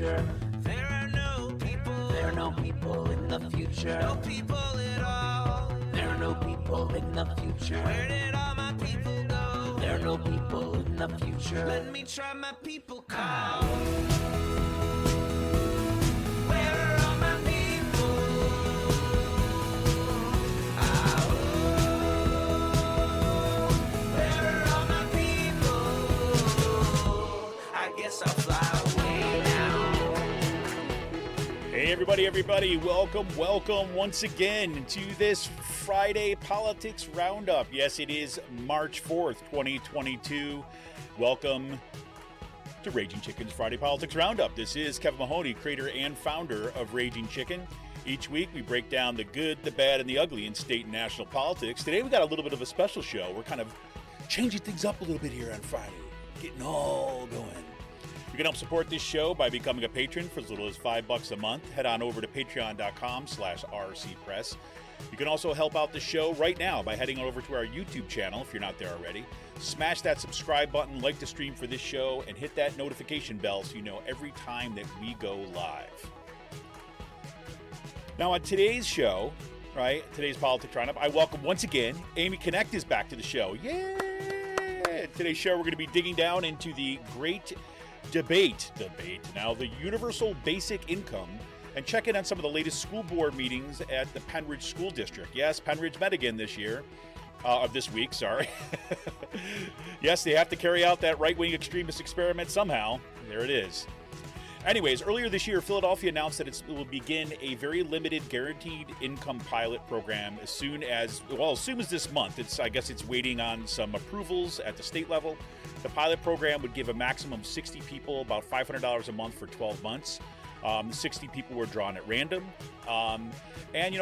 future. There are no people in the future. No people at all. There are no people in the future. Where did all my people go? There are no people in the future. Let me try my people call. Where are all my people? Where are all my people? I guess I'll fly away now. Hey, everybody, welcome once again to this Friday Politics Roundup. Yes, it is March 4th, 2022. Welcome to Raging Chicken's Friday Politics Roundup. This is Kevin Mahoney, creator and founder of Raging Chicken. Each week, we break down the good, the bad, and the ugly in state and national politics. Today, we got a little bit of a special show. We're kind of changing things up a little bit here on Friday, getting all going. You can help support this show by becoming a patron for as little as $5 a month. Head on over to patreon.com/rcpress. You can also help out the show right now by heading over to our YouTube channel if you're not there already. Smash that subscribe button, like the stream for this show, and hit that notification bell so you know every time that we go live. Now on today's show, right, today's Politics Roundup, I welcome once again, Amy Knect is back to the show. Yeah! Today's show we're going to be digging down into the great debate, now the universal basic income, and check in on some of the latest school board meetings at the Pennridge School District. Yes, Pennridge met again this week. Yes, they have to carry out that right-wing extremist experiment somehow. There it is. Anyways, earlier this year, Philadelphia announced that it will begin a very limited guaranteed income pilot program as soon as this month. I guess it's waiting on some approvals at the state level. The pilot program would give a maximum of 60 people about $500 a month for 12 months. 60 people were drawn at random. And,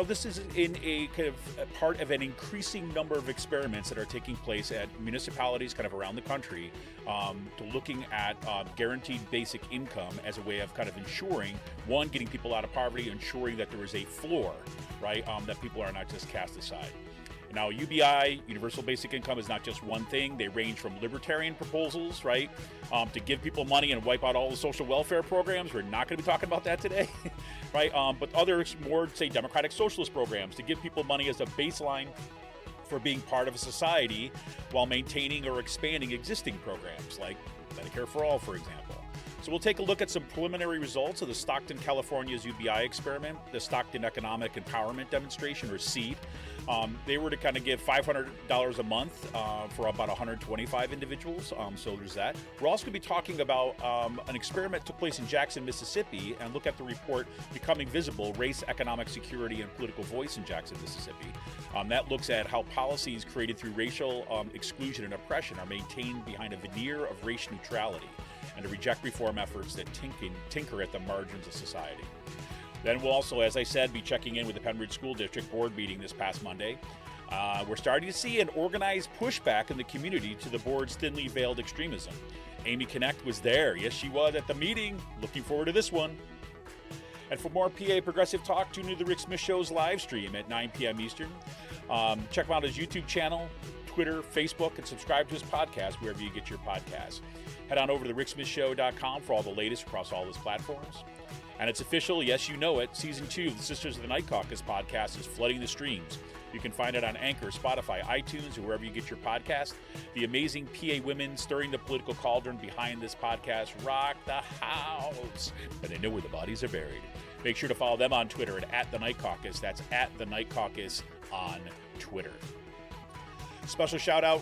this is in a kind of a part of an increasing number of experiments that are taking place at municipalities kind of around the country to looking at guaranteed basic income as a way of kind of ensuring, one, getting people out of poverty, ensuring that there is a floor, right, that people are not just cast aside. Now, UBI, Universal Basic Income, is not just one thing. They range from libertarian proposals, right, to give people money and wipe out all the social welfare programs. We're not going to be talking about that today, right? But others, more, say, democratic socialist programs to give people money as a baseline for being part of a society while maintaining or expanding existing programs like Medicare for All, for example. So we'll take a look at some preliminary results of the Stockton, California's UBI experiment, the Stockton Economic Empowerment Demonstration, or SEED. They were to kind of give $500 a month for about 125 individuals, so there's that. We're also going to be talking about an experiment that took place in Jackson, Mississippi, and look at the report Becoming Visible, Race, Economic Security, and Political Voice in Jackson, Mississippi. That looks at how policies created through racial exclusion and oppression are maintained behind a veneer of race neutrality, and to reject reform efforts that tinker at the margins of society. Then we'll also, as I said, be checking in with the Pennridge School District board meeting this past Monday. We're starting to see an organized pushback in the community to the board's thinly veiled extremism. Amy Knect was there. Yes, she was at the meeting. Looking forward to this one. And for more PA Progressive Talk, tune into the Rick Smith Show's live stream at 9 p.m. Eastern. Check him out his YouTube channel, Twitter, Facebook, and subscribe to his podcast wherever you get your podcasts. Head on over to thericksmithshow.com for all the latest across all his platforms. And it's official, yes, you know it, Season 2 of the Sisters of the Night Caucus podcast is flooding the streams. You can find it on Anchor, Spotify, iTunes, or wherever you get your podcast. The amazing PA women stirring the political cauldron behind this podcast rock the house, and they know where the bodies are buried. Make sure to follow them on Twitter at The Night Caucus. That's at The Night Caucus on Twitter. Special shout out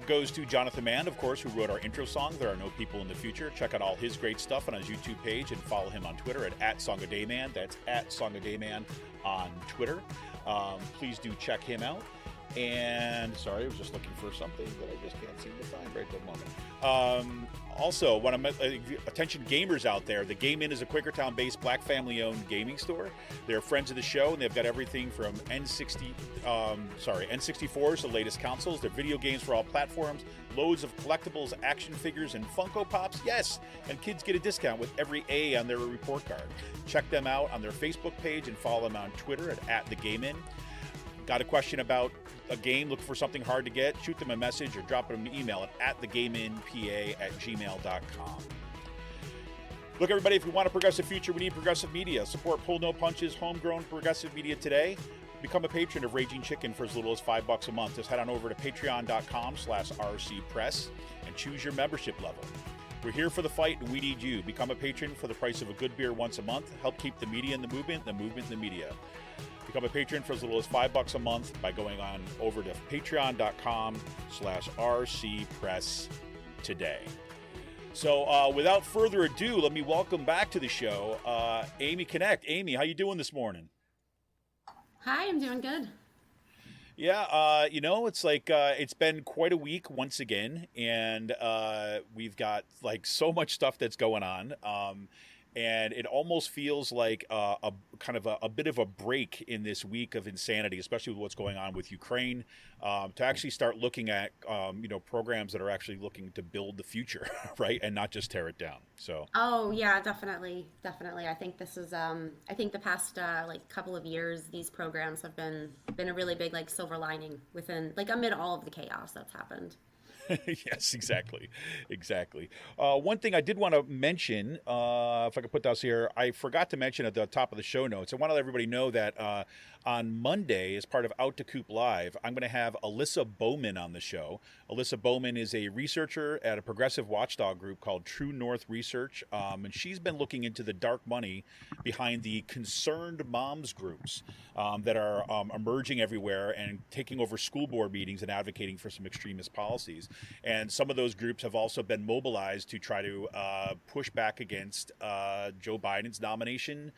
goes to Jonathan Mann, of course, who wrote our intro song, There Are No People in the Future. Check out all his great stuff on his YouTube page and follow him on Twitter at SongAdayMan. That's at SongAdayMan on Twitter. Please do check him out. And sorry, I was just looking for something that I just can't seem to find right at the moment. Also, when I'm attention gamers out there, the Game Inn is a Quakertown-based Black family-owned gaming store. They're friends of the show, and they've got everything from N64s, the latest consoles. They're video games for all platforms, loads of collectibles, action figures, and Funko Pops. Yes, and kids get a discount with every A on their report card. Check them out on their Facebook page and follow them on Twitter at the Game Inn. Got a question about a game, looking for something hard to get, shoot them a message or drop them an email at thegameinpa@gmail.com. Look, everybody, if we want a progressive future, we need progressive media. Support Pull No Punches, homegrown progressive media today. Become a patron of Raging Chicken for as little as $5 a month. Just head on over to patreon.com/rcpress and choose your membership level. We're here for the fight, and we need you. Become a patron for the price of a good beer once a month. Help keep the media in the movement in the media. Become a patron for as little as $5 a month by going on over to patreon.com/rcpress today. So without further ado, let me welcome back to the show Amy Knect. Amy, how you doing this morning? Hi, I'm doing good. Yeah, it's like it's been quite a week once again, and we've got like so much stuff that's going on. And it almost feels like a kind of a bit of a break in this week of insanity, especially with what's going on with Ukraine, to actually start looking at, programs that are actually looking to build the future, right? And not just tear it down. So. Oh yeah, definitely. I think this is, I think the past couple of years, these programs have been a really big silver lining within amid all of the chaos that's happened. Yes, exactly. One thing I did want to mention, if I could put this here, I forgot to mention at the top of the show notes. I want to let everybody know that on Monday, as part of Out to Coop Live, I'm going to have Alyssa Bowman on the show. Alyssa Bowman is a researcher at a progressive watchdog group called True North Research, and she's been looking into the dark money behind the concerned moms groups that are emerging everywhere and taking over school board meetings and advocating for some extremist policies. And some of those groups have also been mobilized to try to push back against Joe Biden's nomination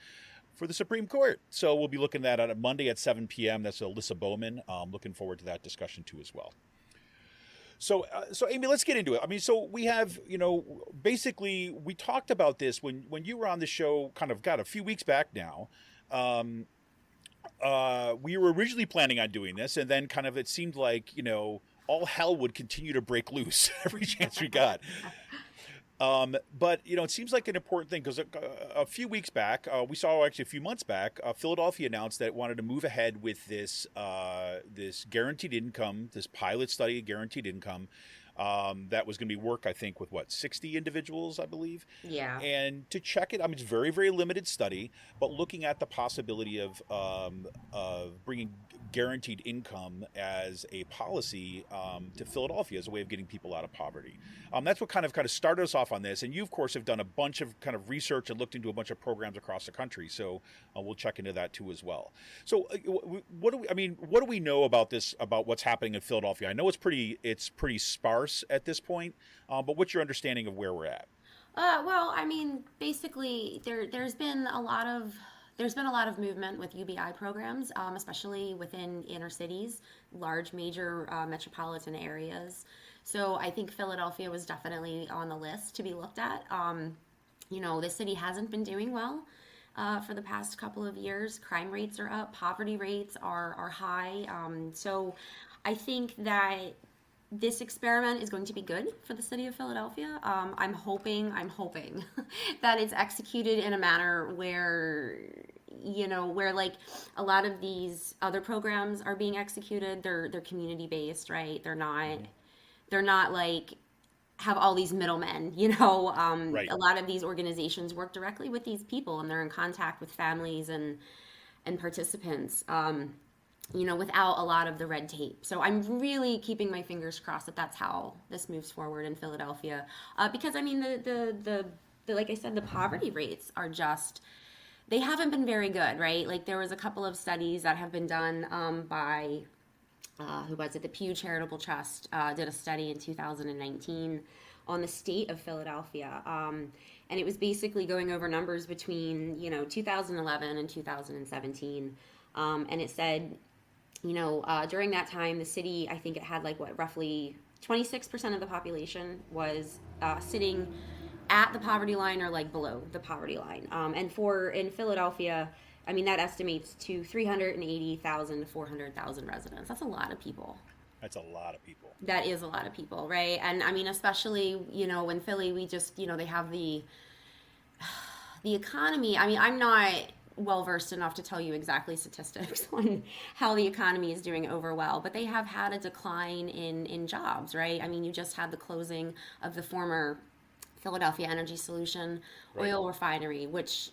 for the Supreme Court. So we'll be looking at that on Monday at 7 p.m. That's Alyssa Bowman. Looking forward to that discussion too as well. So Amy, let's get into it. I mean, so we have, basically we talked about this when you were on the show kind of a few weeks back now. We were originally planning on doing this, and then kind of it seemed like, all hell would continue to break loose every chance we got. But, it seems like an important thing because a few weeks back, we saw actually a few months back, Philadelphia announced that it wanted to move ahead with this guaranteed income, this pilot study, guaranteed income, that was going to be work, I think, with 60 individuals, I believe. Yeah. And to check it, I mean, it's a very, very limited study, but looking at the possibility of bringing guaranteed income as a policy to Philadelphia as a way of getting people out of poverty. That's what kind of started us off on this. And you, of course, have done a bunch of kind of research and looked into a bunch of programs across the country. So we'll check into that too as well. So what do we know about this, about what's happening in Philadelphia? I know it's pretty sparse at this point, but what's your understanding of where we're at? Well, I mean, basically, there's been a lot of movement with UBI programs, especially within inner cities, large major metropolitan areas. So I think Philadelphia was definitely on the list to be looked at. The city hasn't been doing well for the past couple of years. Crime rates are up, poverty rates are high. So I think that this experiment is going to be good for the city of Philadelphia. I'm hoping that it's executed in a manner where a lot of these other programs are being executed. They're community based, right? They're not have all these middlemen, Right. A lot of these organizations work directly with these people, and they're in contact with families and participants. Without a lot of the red tape. So I'm really keeping my fingers crossed that that's how this moves forward in Philadelphia. Because I mean, the like I said, the poverty rates are they haven't been very good, right? Like there was a couple of studies that have been done by, who was it? The Pew Charitable Trust did a study in 2019 on the state of Philadelphia. And it was basically going over numbers between, 2011 and 2017. And it said, during that time, the city, I think it had roughly 26% of the population was sitting at the poverty line or below the poverty line. And in Philadelphia, I mean, that estimates to 380,000 to 400,000 residents. That's a lot of people. That's a lot of people. That is a lot of people, right? And I mean, especially, in Philly, we just, they have the economy. I mean, I'm not well-versed enough to tell you exactly statistics on how the economy is doing overall, but they have had a decline in jobs, right? I mean, you just had the closing of the former Philadelphia Energy Solution Right. oil refinery, which,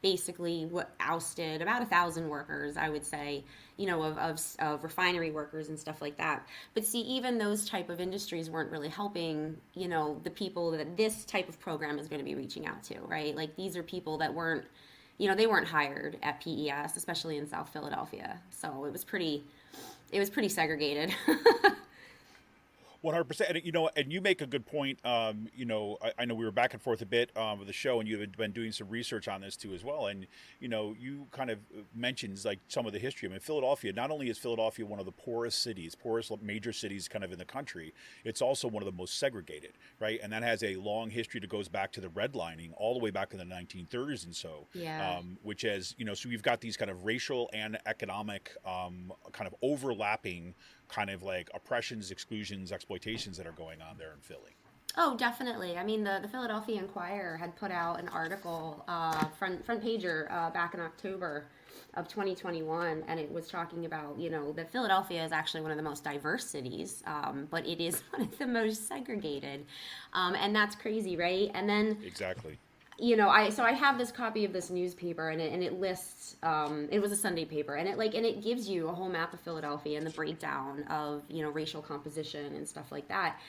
basically ousted about 1,000 workers, I would say, of refinery workers and stuff like that. But see, even those type of industries weren't really helping, the people that this type of program is going to be reaching out to, right? Like these are people that weren't, they weren't hired at PES, especially in South Philadelphia. So it was pretty segregated. 100%. And you make a good point. I know we were back and forth a bit with the show, and you had been doing some research on this too as well. And you kind of mentions like some of the history. I mean, Philadelphia. Not only is Philadelphia one of the poorest major cities, kind of in the country, it's also one of the most segregated, right? And that has a long history that goes back to the redlining all the way back in the 1930s and so. Yeah. Which is so we've got these kind of racial and economic kind of overlapping kind of like oppressions, exclusions, exploitations that are going on there in Philly. Oh, definitely. I mean, the Philadelphia Inquirer had put out an article, front pager, back in October of 2021, and it was talking about, that Philadelphia is actually one of the most diverse cities, but it is one of the most segregated, and that's crazy, right? And then Exactly. I have this copy of this newspaper, and it lists, it was a Sunday paper, and it gives you a whole map of Philadelphia and the breakdown of racial composition and stuff like that.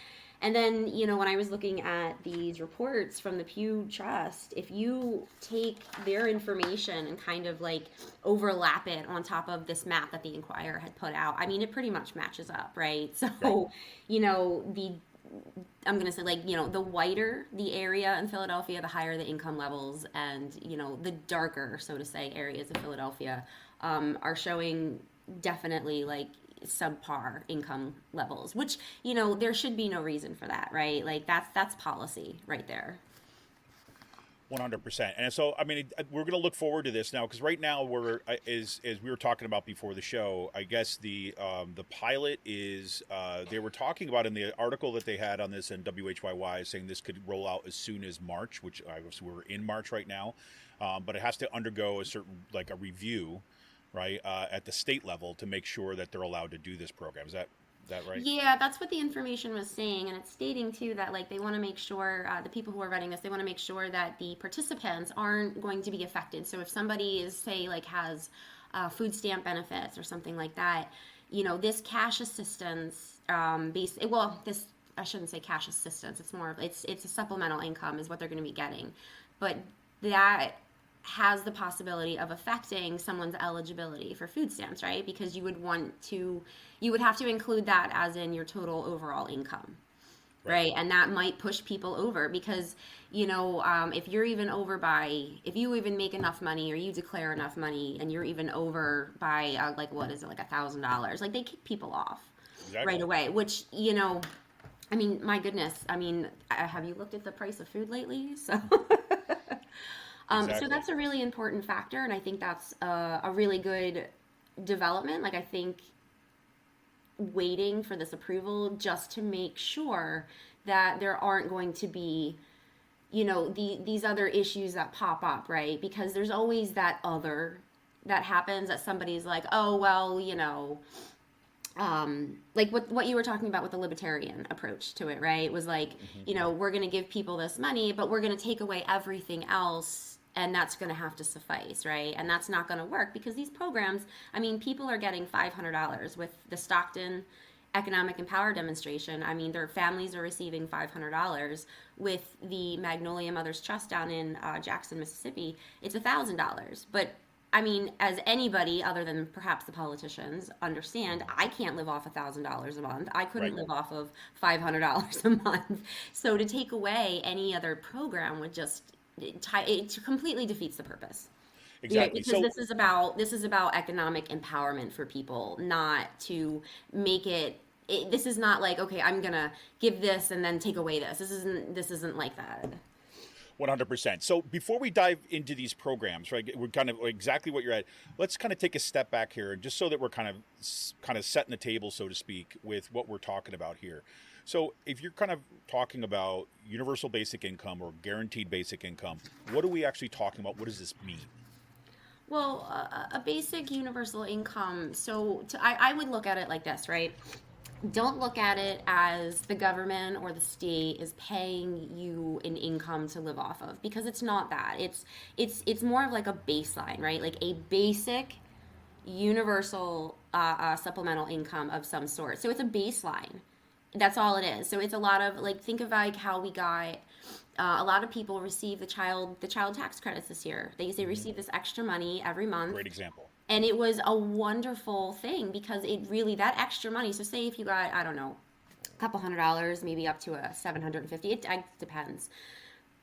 And then when I was looking at these reports from the Pew Trust, if you take their information and kind of like overlap it on top of this map that the Inquirer had put out, I mean, it pretty much matches up, right? So right. I'm going to say, the whiter the area in Philadelphia, the higher the income levels, and, the darker, so to say, areas of Philadelphia are showing definitely, subpar income levels, which, there should be no reason for that, right? Like, that's policy right there. 100%. And so, I mean, we're going to look forward to this now because right now as we were talking about before the show, I guess the pilot is, they were talking about in the article that they had on this in WHYY saying this could roll out as soon as March, which we're in March right now. But it has to undergo a certain, a review, right, at the state level to make sure that they're allowed to do this program. Is that right? Yeah, that's what the information was saying, and it's stating too that they want to make sure the people who are running this, they want to make sure that the participants aren't going to be affected. So if somebody is has food stamp benefits or something like that, this cash assistance, this, I shouldn't say cash assistance. It's more of it's a supplemental income is what they're going to be getting, but that has the possibility of affecting someone's eligibility for food stamps, right? Because you would have to include that as in your total overall income, right? And that might push people over because, if you're even over if you even make enough money or you declare enough money and you're even over by, what is it, $1,000, they kick people off right away, which, I mean, my goodness, I mean, have you looked at the price of food lately? So... So that's a really important factor, and I think that's a really good development. I think waiting for this approval just to make sure that there aren't going to be, these other issues that pop up, right? Because there's always that other that happens that somebody's like, oh, well, what you were talking about with the libertarian approach to it, right? It was we're going to give people this money, but we're going to take away everything else. And that's going to have to suffice, right? And that's not going to work because these programs, I mean, people are getting $500 with the Stockton Economic and Power demonstration. I mean, their families are receiving $500. With the Magnolia Mothers Trust down in Jackson, Mississippi, it's $1,000. But I mean, as anybody other than perhaps the politicians understand, I can't live off $1,000 a month. I couldn't live off of $500 a month. So to take away any other program would just it completely defeats the purpose. Exactly. Because this is about economic empowerment for people, not to make it. This is not okay, I'm gonna give this and then take away this. This isn't like that. 100%. So before we dive into these programs, right, we're kind of exactly what you're at. Let's kind of take a step back here, just so that we're kind of setting the table, so to speak, with what we're talking about here. So if you're kind of talking about universal basic income or guaranteed basic income, what are we actually talking about? What does this mean? Well, a basic universal income. So I would look at it like this, right? don't look at it as the government or the state is paying you an income to live off of, because it's not that. It's more of like a baseline, right? Like a basic universal supplemental income of some sort. So it's a baseline. That's all it is. So it's a lot of like, think of like how we got a lot of people receive the child tax credits this year. They receive this extra money every month. Great example. And it was a wonderful thing because it really, that extra money. So say if you got, I don't know, a couple $100, maybe up to a 750. It depends.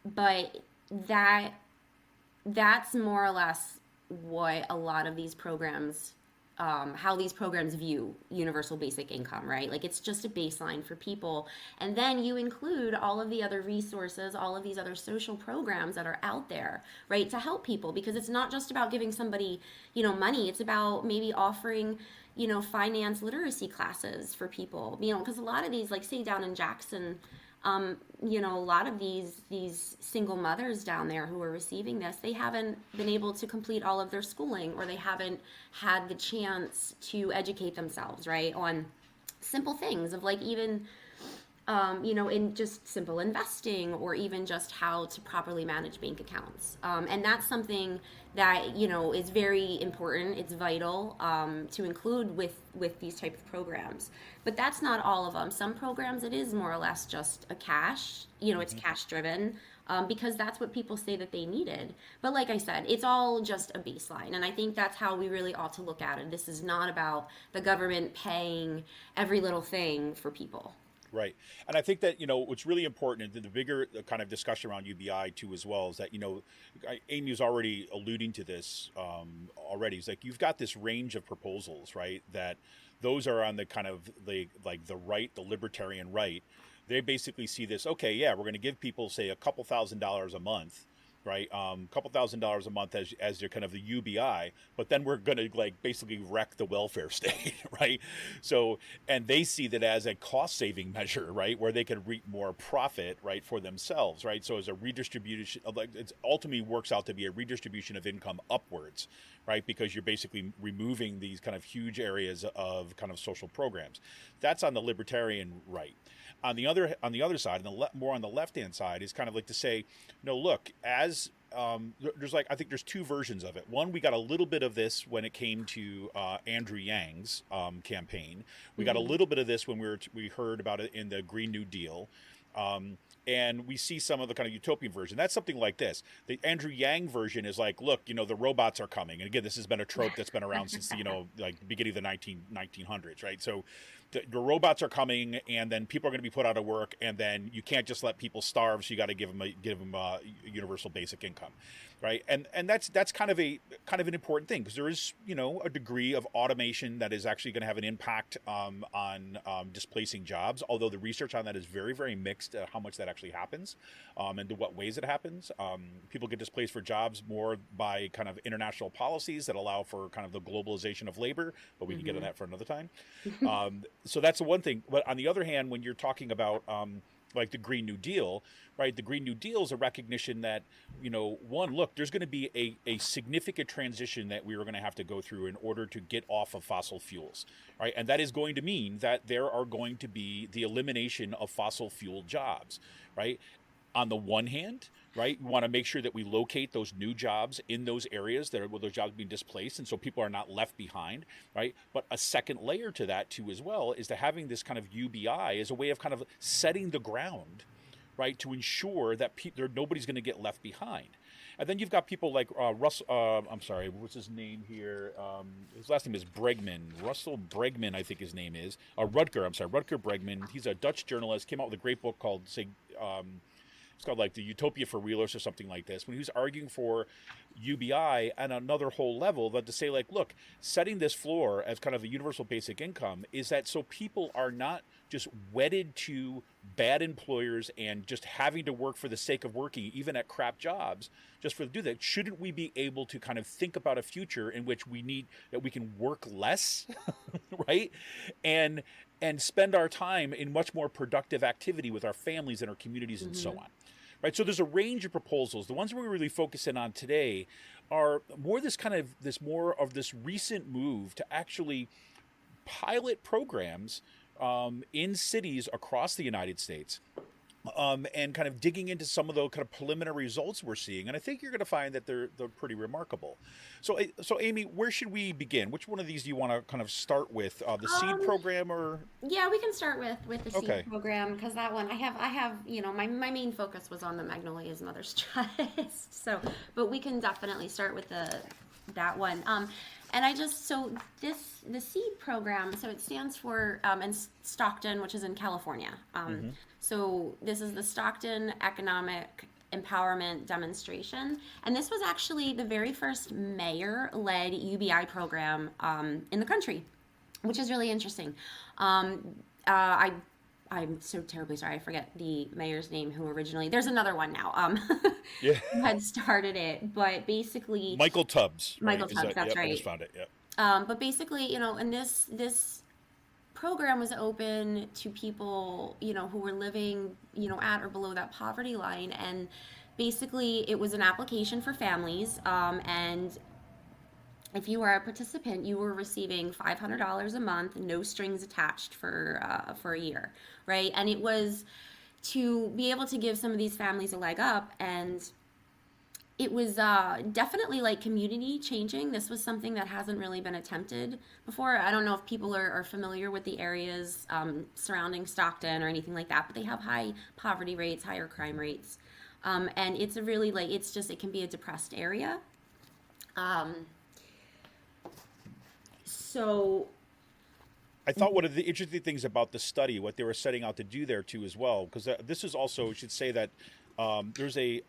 But that's more or less what a lot of these programs, how these programs view universal basic income, right? Like, it's just a baseline for people. And then you include all of the other resources, all of these other social programs that are out there, right, to help people. Because it's not just about giving somebody, money. It's about maybe offering, finance literacy classes for people, because a lot of these, like, say down in Jackson, a lot of these single mothers down there who are receiving this, they haven't been able to complete all of their schooling, or they haven't had the chance to educate themselves, right, on simple things of like even in just simple investing, or even just how to properly manage bank accounts. And that's something that, is very important. It's vital to include with these type of programs. But that's not all of them. Some programs, it is more or less just a cash, it's cash driven, because that's what people say that they needed. But like I said, it's all just a baseline. And I think that's how we really ought to look at it. This is not about the government paying every little thing for people. Right. And I think that, what's really important, and the bigger kind of discussion around UBI too as well, is that, Amy's already alluding to this already. It's like, you've got this range of proposals, right, that those are on the kind of the right, the libertarian right. They basically see this, okay, yeah, we're going to give people, say, a couple $1,000s a month, right? Couple $1,000s a month as their kind of the UBI, but then we're going to like basically wreck the welfare state, right? So, and they see that as a cost saving measure, right? Where they can reap more profit, right, for themselves, right? So as a redistribution of, like, it ultimately works out to be a redistribution of income upwards, right? Because you're basically removing these kind of huge areas of kind of social programs. That's on the libertarian right. On the other side, more on the left-hand side, is kind of like to say, no, look, as there's like, I think there's two versions of it. One, we got a little bit of this when it came to Andrew Yang's campaign. We got a little bit of this when we heard about it in the Green New Deal. And we see some of the kind of utopian version. That's something like this. The Andrew Yang version is like, look, the robots are coming. And again, this has been a trope that's been around since, like the beginning of the 1900s, right? So the robots are coming, and then people are going to be put out of work, and then you can't just let people starve, so you got to give them a universal basic income, right? And that's kind of an important thing, because there is, a degree of automation that is actually going to have an impact on displacing jobs, although the research on that is very, very mixed, how much that actually happens, and to what ways it happens. People get displaced for jobs more by kind of international policies that allow for kind of the globalization of labor, but we can get into that for another time. So that's the one thing. But on the other hand, when you're talking about like the Green New Deal, right? The Green New Deal is a recognition that, one, look, there's going to be a significant transition that we are going to have to go through in order to get off of fossil fuels, right? And that is going to mean that there are going to be the elimination of fossil fuel jobs, right? On the one hand, right, we want to make sure that we locate those new jobs in those areas where those jobs are being displaced, and so people are not left behind, right? But a second layer to that too as well is that having this kind of UBI as a way of kind of setting the ground, right, to ensure that nobody's going to get left behind. And then you've got people like Russell, I'm sorry, what's his name here? His last name is Bregman. Russell Bregman, I think his name is. Rutger Bregman. He's a Dutch journalist, came out with a great book called, it's called like the Utopia for Realists or something like this, when he was arguing for UBI and another whole level, that to say like, look, setting this floor as kind of a universal basic income is that so people are not just wedded to bad employers and just having to work for the sake of working, even at crap jobs, just for to do that. Shouldn't we be able to kind of think about a future in which we can work less, right? And spend our time in much more productive activity with our families and our communities and so on. Right, so there's a range of proposals. The ones we're really focusing on today are more this recent move to actually pilot programs in cities across the United States, and kind of digging into some of the kind of preliminary results we're seeing. And I think you're going to find that they're pretty remarkable. So Amy, where should we begin? Which one of these do you want to kind of start with? The seed program, or? Yeah, we can start with the Okay. seed program, because that one I have my main focus was on the Magnolia's Mother's Trust. So, but we can definitely start with that one. And the seed program, so it stands for in Stockton, which is in California. So this is the Stockton Economic Empowerment Demonstration, and this was actually the very first mayor-led UBI program in the country, which is really interesting. I'm so terribly sorry, I forget the mayor's name who originally. There's another one now. Yeah. Who had started it, but basically Michael Tubbs. Michael Is Tubbs, that's yep, right. I just found it. Yep. But basically, and this program was open to people, who were living, at or below that poverty line. And basically, it was an application for families. And if you were a participant, you were receiving $500 a month, no strings attached for a year, right? And it was to be able to give some of these families a leg up, and it was definitely like community changing. This was something that hasn't really been attempted before. I don't know if people are familiar with the areas surrounding Stockton or anything like that, but they have high poverty rates, higher crime rates. And it's a really it can be a depressed area. So I thought one of the interesting things about the study, what they were setting out to do there too as well, because this is also, we should say that there's a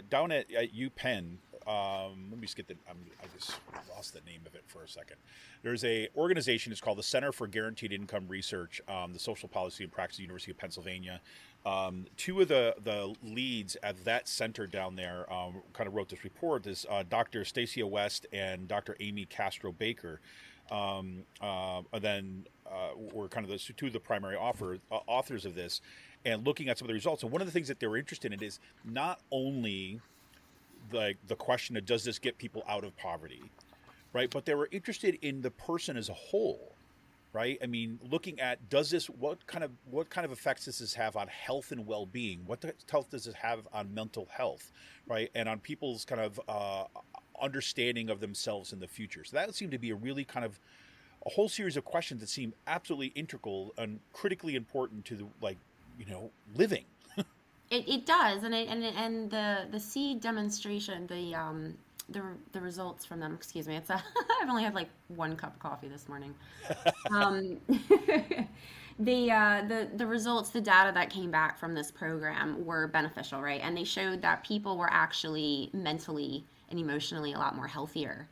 down at UPenn. Let me just get I just lost the name of it for a second. There's a organization. It's called the Center for Guaranteed Income Research, the Social Policy and Practice, University of Pennsylvania. Two of the leads at that center down there kind of wrote this report. This Dr. Stacia West and Dr. Amy Castro Baker. Then were kind of the two of the primary authors of this, and looking at some of the results. And one of the things that they were interested in is not only the question of, does this get people out of poverty, right? But they were interested in the person as a whole, right? I mean, looking at, what kind of effects does this have on health and well-being? What health does it have on mental health, right? And on people's kind of understanding of themselves in the future. So that seemed to be a really kind of a whole series of questions that seem absolutely integral and critically important to living. it does, and the seed demonstration, the results from them. Excuse me, I've only had like one cup of coffee this morning. The results, the data that came back from this program were beneficial, right? And they showed that people were actually mentally and emotionally a lot more healthier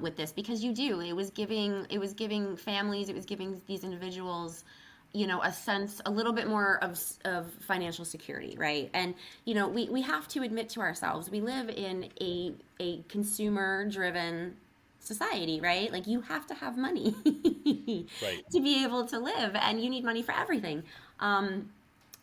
with this, because it was giving families, it was giving these individuals, a little bit more of financial security, right? And we have to admit to ourselves, we live in a consumer driven society, right? Like, you have to have money Right. to be able to live, and you need money for everything.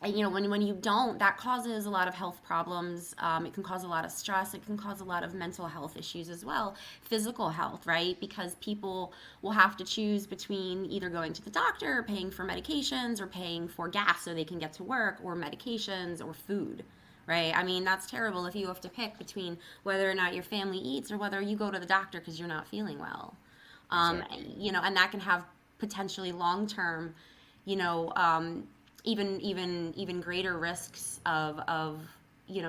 And when you don't, that causes a lot of health problems. It can cause a lot of stress. It can cause a lot of mental health issues as well. Physical health, right? Because people will have to choose between either going to the doctor, or paying for medications, or paying for gas so they can get to work, or medications, or food, right? I mean, that's terrible if you have to pick between whether or not your family eats, or whether you go to the doctor because you're not feeling well. Exactly. And that can have potentially long-term, even greater risks of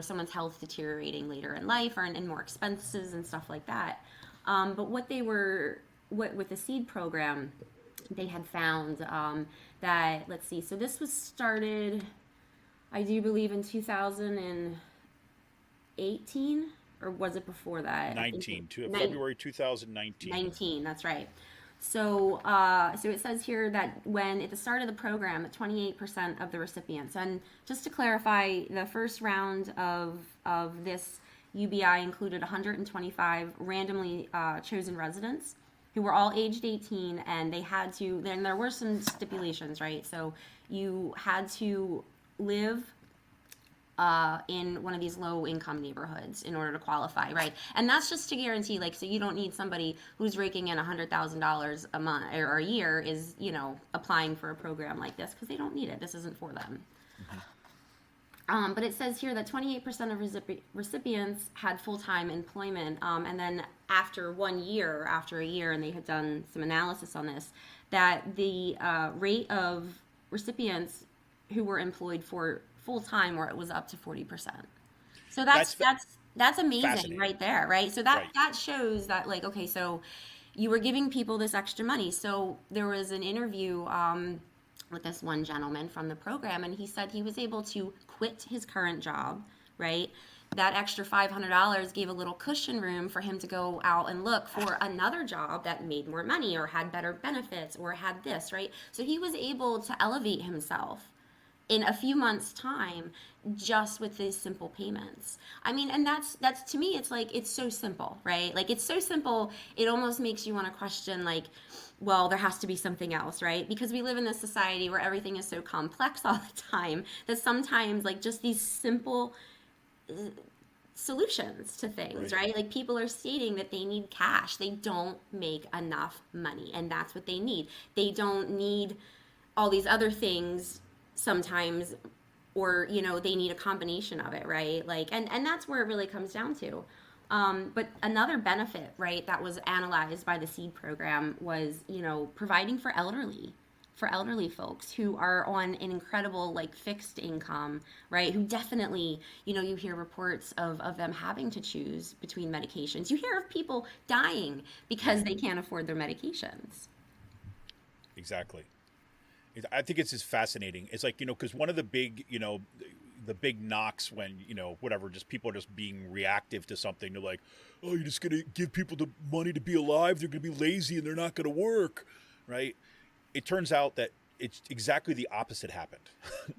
someone's health deteriorating later in life, and more expenses and stuff like that. But with the seed program, they had found that, let's see, so this was started, I do believe, in 2018, or was it before that? February 2019. 19, that's right. So it says here that at the start of the program, 28% of the recipients, and just to clarify, the first round of this UBI included 125 randomly chosen residents who were all aged 18, and then there were some stipulations, right? So you had to live in one of these low income neighborhoods in order to qualify, right? And that's just to guarantee, like, so you don't need somebody who's raking in $100,000 a month or a year is, applying for a program like this, because they don't need it. This isn't for them. But it says here that 28% of recipients had full-time employment, and then after a year, and they had done some analysis on this, that the rate of recipients who were employed for full-time, where it was up to 40%. So that's amazing right there, right? So that shows that, like, okay, so you were giving people this extra money. So there was an interview with this one gentleman from the program, and he said he was able to quit his current job, right? That extra $500 gave a little cushion room for him to go out and look for another job that made more money or had better benefits or had this, right? So he was able to elevate himself in a few months' time just with these simple payments. I mean, and that's to me, it's like, it's so simple, right? Like, it's so simple, it almost makes you want to question, like, well, there has to be something else, right? Because we live in this society where everything is so complex all the time that sometimes, like, just these simple solutions to things, right? Like, people are stating that they need cash. They don't make enough money, and that's what they need. They don't need all these other things sometimes, or they need a combination of it, right? Like, and that's where it really comes down to. But another benefit, right, that was analyzed by the SEED program was, providing for elderly folks who are on an incredible, like, fixed income, right? Who definitely, you hear reports of them having to choose between medications. You hear of people dying because they can't afford their medications. Exactly. I think it's just fascinating. It's like, because one of the big, the big knocks when, just people are just being reactive to something. They're like, oh, you're just going to give people the money to be alive. They're going to be lazy and they're not going to work, right? It turns out that it's exactly the opposite happened,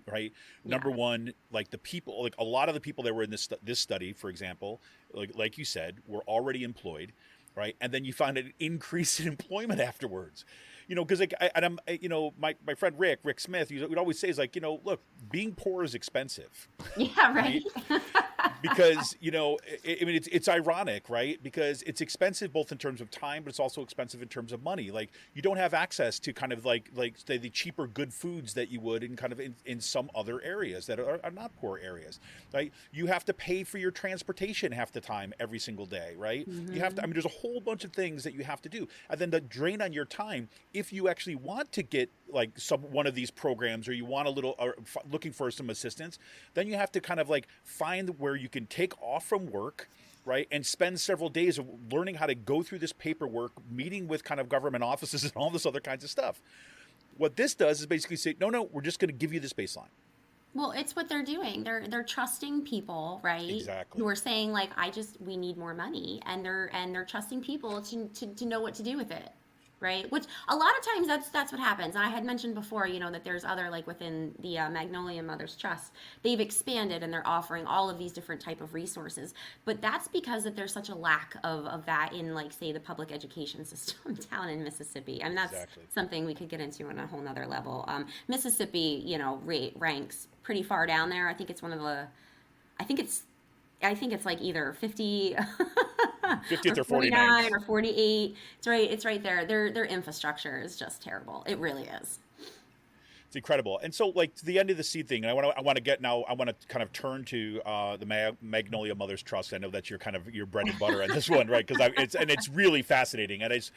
right? Yeah. Number one, like, the people, like, a lot of the people that were in this study, for example, like you said, were already employed, right? And then you find an increase in employment afterwards. Because, like, my friend Rick Smith, he would always say, is like, look, being poor is expensive. Yeah, right. Because, it's ironic, right? Because it's expensive both in terms of time, but it's also expensive in terms of money. Like, you don't have access to kind of like say the cheaper good foods that you would in kind of in some other areas that are not poor areas, right? You have to pay for your transportation half the time every single day, right? Mm-hmm. You have to, there's a whole bunch of things that you have to do. And then the drain on your time, if you actually want to get like one of these programs, or you want looking for some assistance, then you have to kind of like find where you can take off from work, right, and spend several days of learning how to go through this paperwork, meeting with kind of government offices and all this other kinds of stuff. What this does is basically say, no, we're just going to give you this baseline. Well, it's what they're doing. They're trusting people, right? Exactly. Who are saying, like, we need more money, and they're trusting people to know what to do with it. Right, which a lot of times that's what happens. And I had mentioned before, that there's other, like, within the Magnolia Mothers Trust, they've expanded and they're offering all of these different type of resources. But that's because that there's such a lack of that in, like, say, the public education system down in Mississippi. I mean, that's something we could get into on a whole nother level. Mississippi, ranks pretty far down there. I think it's like either 50th or 49 or 48. It's right there. Their infrastructure is just terrible. It really is. It's incredible. And so, like, to the end of the seed thing, and I want to kind of turn to the Magnolia Mothers Trust. I know that's your bread and butter on this one, right? Because it's really fascinating. And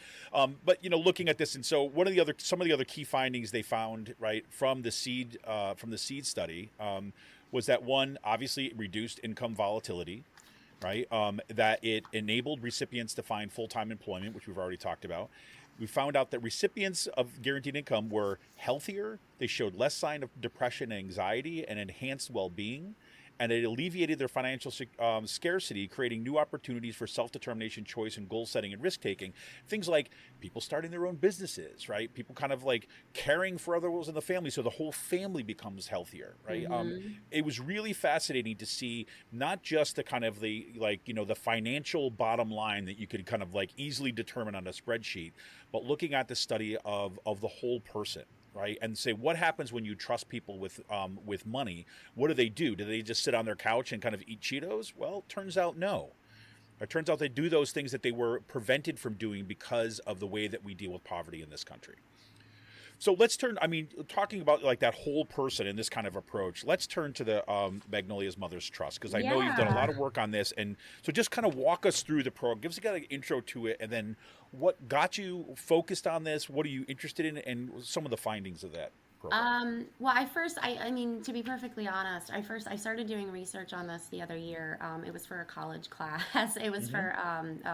but looking at this, and so some of the other key findings they found, right, from the seed study, was that, one, obviously reduced income volatility, right? That it enabled recipients to find full-time employment, which we've already talked about. We found out that recipients of guaranteed income were healthier. They showed less sign of depression and anxiety and enhanced well-being. And it alleviated their financial scarcity, creating new opportunities for self-determination, choice, and goal setting and risk-taking. Things like people starting their own businesses, right? People kind of like caring for others in the family, so the whole family becomes healthier, right? Mm-hmm. It was really fascinating to see not just the kind of the financial bottom line that you could kind of like easily determine on a spreadsheet, but looking at the study of the whole person. right? And say, what happens when you trust people with money? What do? Do they just sit on their couch and kind of eat Cheetos? Well, turns out no. It turns out they do those things that they were prevented from doing because of the way that we deal with poverty in this country. So let's turn, I mean, talking about like that whole person in this kind of approach, let's turn to the Magnolia's Mother's Trust, because I know you've done a lot of work on this. And so just kind of walk us through the program, give us an intro to it, and then what got you focused on this? What are you interested in? And some of the findings of that program. Well, I mean, to be perfectly honest, I started doing research on this the other year. It was for a college class. It was for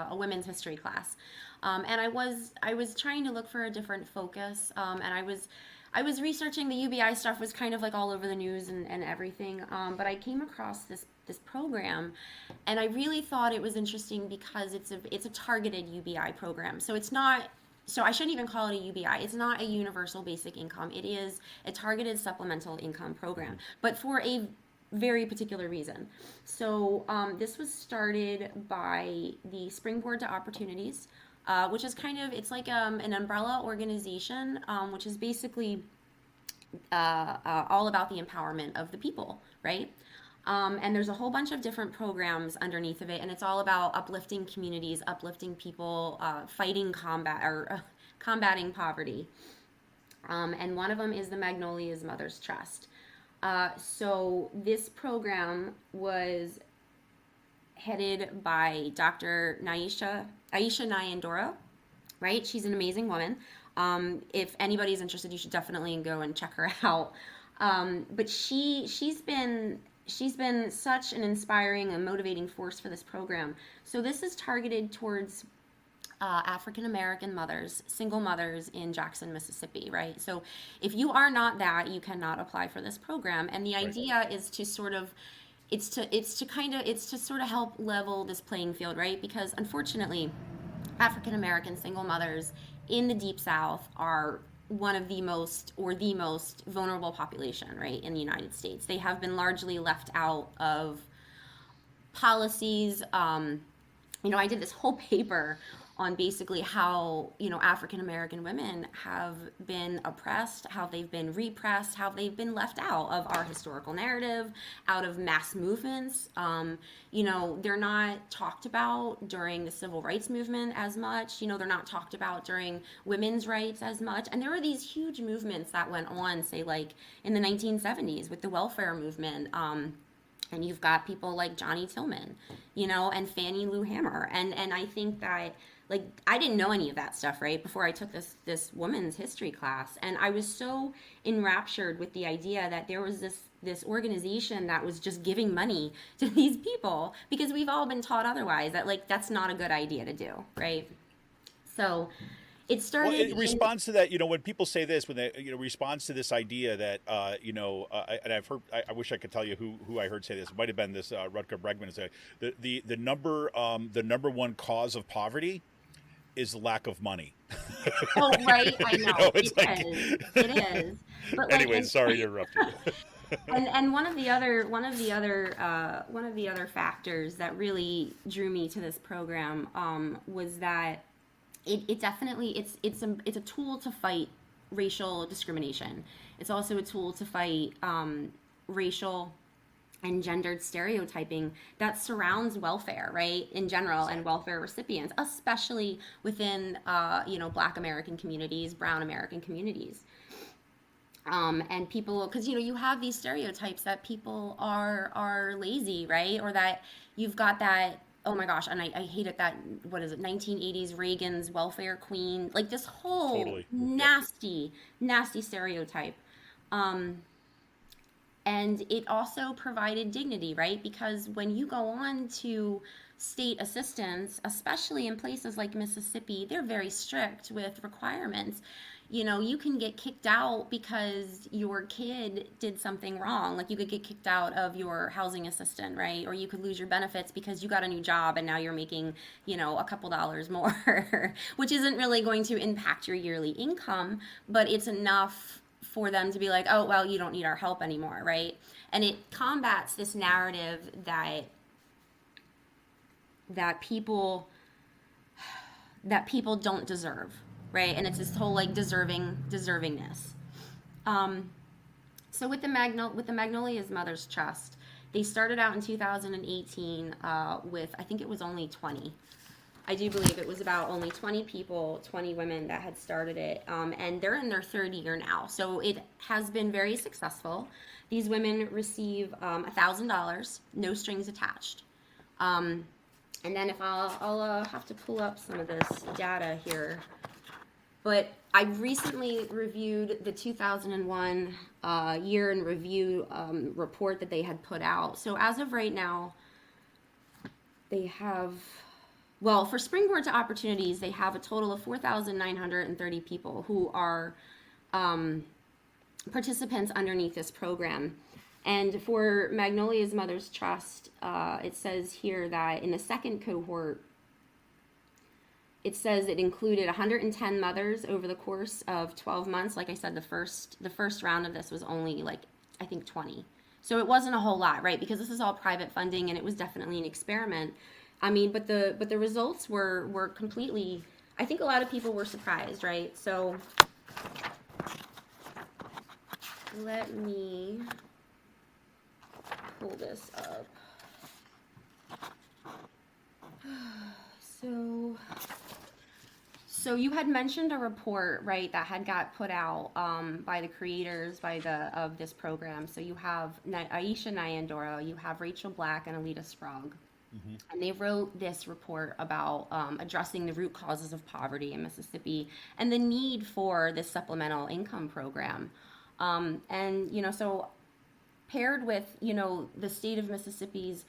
a women's history class. And I was trying to look for a different focus. And I was researching the UBI stuff, was kind of like all over the news and everything. But I came across this program, and I really thought it was interesting because it's a targeted UBI program. So it's not. So I shouldn't even call it a UBI. It's not a universal basic income. It is a targeted supplemental income program, but for a very particular reason. So this was started by the Springboard to Opportunities, which is kind of, it's like an umbrella organization, which is basically all about the empowerment of the people, right? And there's a whole bunch of different programs underneath of it, and it's all about uplifting communities, uplifting people, fighting combating poverty. And one of them is the Magnolia's Mother's Trust. So this program was headed by Dr. Aisha Nyandoro, right? She's an amazing woman. If anybody's interested, you should definitely go and check her out. But she's been such an inspiring and motivating force for this program. So this is targeted towards African American mothers, single mothers in Jackson, Mississippi, right? So if you are not that, you cannot apply for this program. And the idea is to sort of, it's to sort of help level this playing field, right? Because unfortunately, African American single mothers in the Deep South are one of the most vulnerable population, right, in the United States. They have been largely left out of policies. I did this whole paper on basically how, African American women have been oppressed, how they've been repressed, how they've been left out of our historical narrative, out of mass movements. They're not talked about during the civil rights movement as much. They're not talked about during women's rights as much. And there were these huge movements that went on, say, like in the 1970s with the welfare movement. And you've got people like Johnny Tillman, and Fannie Lou Hamer. And I think that, like, I didn't know any of that stuff, right, before I took this women's history class. And I was so enraptured with the idea that there was this organization that was just giving money to these people, because we've all been taught otherwise, that, like, that's not a good idea to do, right? So it started. Well, in response to that, when people say this, when they, responds to this idea that, and I've heard, I wish I could tell you who I heard say this. It might have been this Rutger Bregman. Say the number one cause of poverty is lack of money. Oh, right. I know. It is. But anyway, sorry to interrupt you. And one of the other factors that really drew me to this program was that it definitely it's a tool to fight racial discrimination. It's also a tool to fight racial and gendered stereotyping that surrounds welfare, right, in general, and welfare recipients, especially within Black American communities, Brown American communities. And people, because you have these stereotypes that people are lazy, right, or that you've got that, oh my gosh, and I hate it, that, what is it, 1980s Reagan's welfare queen, like this whole nasty stereotype. And it also provided dignity, right? Because when you go on to state assistance, especially in places like Mississippi, they're very strict with requirements. You can get kicked out because your kid did something wrong. Like, you could get kicked out of your housing assistant, right? Or you could lose your benefits because you got a new job and now you're making, a couple dollars more, which isn't really going to impact your yearly income, but it's enough for them to be like, oh, well, you don't need our help anymore, right? And it combats this narrative that people don't deserve, right? And it's this whole, like, deservingness. So with the Magnolia's Mother's Trust, they started out in 2018 with, I think it was only 20. I do believe it was about only 20 people, 20 women that had started it, and they're in their third year now. So it has been very successful. These women receive $1,000, no strings attached. And then if I'll have to pull up some of this data here. But I recently reviewed the 2001 year in review report that they had put out. So as of right now, they have, well, for Springboard to Opportunities, they have a total of 4,930 people who are participants underneath this program. And for Magnolia's Mother's Trust, it says here that in the second cohort, it says it included 110 mothers over the course of 12 months. Like I said, the first round of this was only like, I think 20. So it wasn't a whole lot, right? Because this is all private funding and it was definitely an experiment. I mean, but the results were completely, I think a lot of people were surprised, right? So let me pull this up. So you had mentioned a report, right, that had got put out by the creators of this program. So you have Aisha Nyandoro, you have Rachel Black, and Alita Sprague. Mm-hmm. And they wrote this report about addressing the root causes of poverty in Mississippi and the need for this supplemental income program. And, you know, so paired with, you know, the state of Mississippi's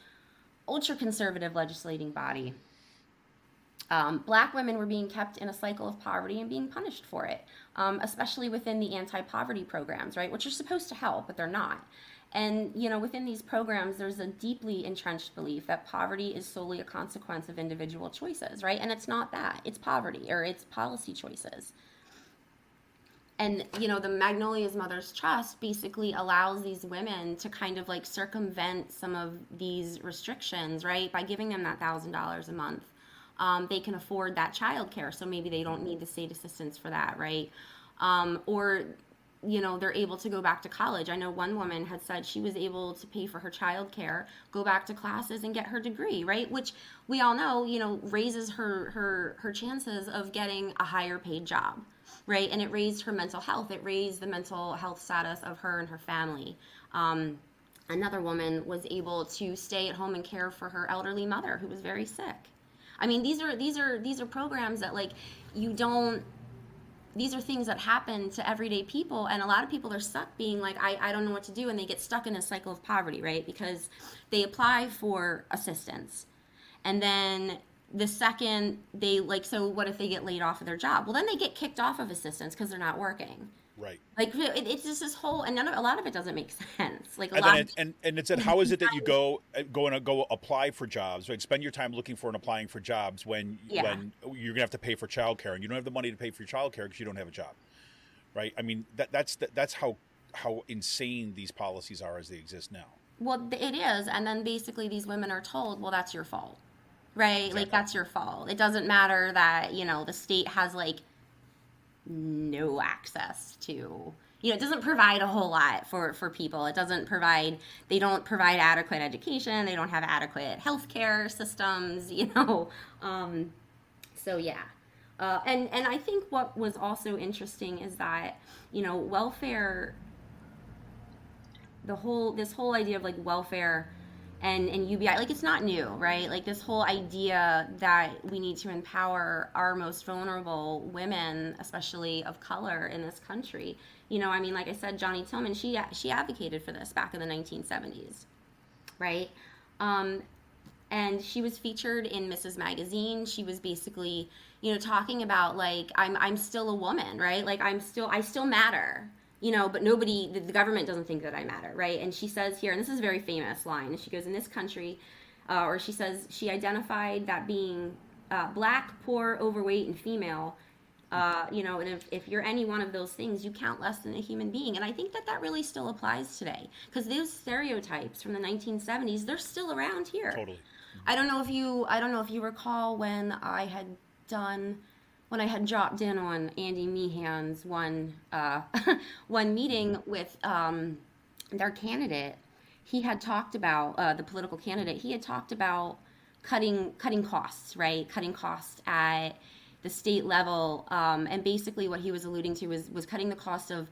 ultra-conservative legislating body, Black women were being kept in a cycle of poverty and being punished for it, especially within the anti-poverty programs, right, which are supposed to help, but they're not. And, you know, within these programs, there's a deeply entrenched belief that poverty is solely a consequence of individual choices, right? And it's not that. It's poverty, or it's policy choices. And, you know, the Magnolia's Mother's Trust basically allows these women to kind of like circumvent some of these restrictions, right, by giving them that $1,000 a month. They can afford that childcare, so maybe they don't need the state assistance for that, right? Or, you know, they're able to go back to college. I know one woman had said she was able to pay for her childcare, go back to classes, and get her degree, right? Which we all know, you know, raises her chances of getting a higher paid job, right? And it raised her mental health. It raised the mental health status of her and her family. Another woman was able to stay at home and care for her elderly mother who was very sick. I mean, these are programs that, like, these are things that happen to everyday people, and a lot of people are stuck being like, I don't know what to do, and they get stuck in a cycle of poverty, right? Because they apply for assistance, and then the second they, like, so what if they get laid off of their job? Well, then they get kicked off of assistance because they're not working. Right. Like, it's just this whole, and a lot of it doesn't make sense. Like, and it said, how is it that you go apply for jobs, right? Spend your time looking for and applying for jobs when you're gonna have to pay for childcare, and you don't have the money to pay for your childcare because you don't have a job, right? I mean, that's how insane these policies are as they exist now. Well, it is, and then basically these women are told, well, that's your fault, right? Exactly. Like, that's your fault. It doesn't matter that, you know, the state has like no access to, you know, it doesn't provide a whole lot for people. It doesn't provide, they don't provide adequate education. They don't have adequate healthcare systems, you know. So yeah. And I think what was also interesting is that, you know, welfare, this whole idea of like welfare and UBI, like, it's not new, right? Like, this whole idea that we need to empower our most vulnerable women, especially of color in this country. You know, I mean, like I said, Johnny Tillman, she advocated for this back in the 1970s, right? And she was featured in Mrs. Magazine. She was basically, you know, talking about, like, I'm still a woman, right? Like, I still matter. You know, but the government doesn't think that I matter, right? And she says here, and this is a very famous line, and she goes, in this country, or she says, she identified that being Black, poor, overweight, and female, you know, and if you're any one of those things, you count less than a human being. And I think that really still applies today, because those stereotypes from the 1970s, they're still around here. Totally. I don't know if you recall when I had done when I had dropped in on Andy Meehan's one one meeting with their candidate, he had talked about the political candidate. He had talked about cutting costs, right? Cutting costs at the state level, and basically what he was alluding to was cutting the cost of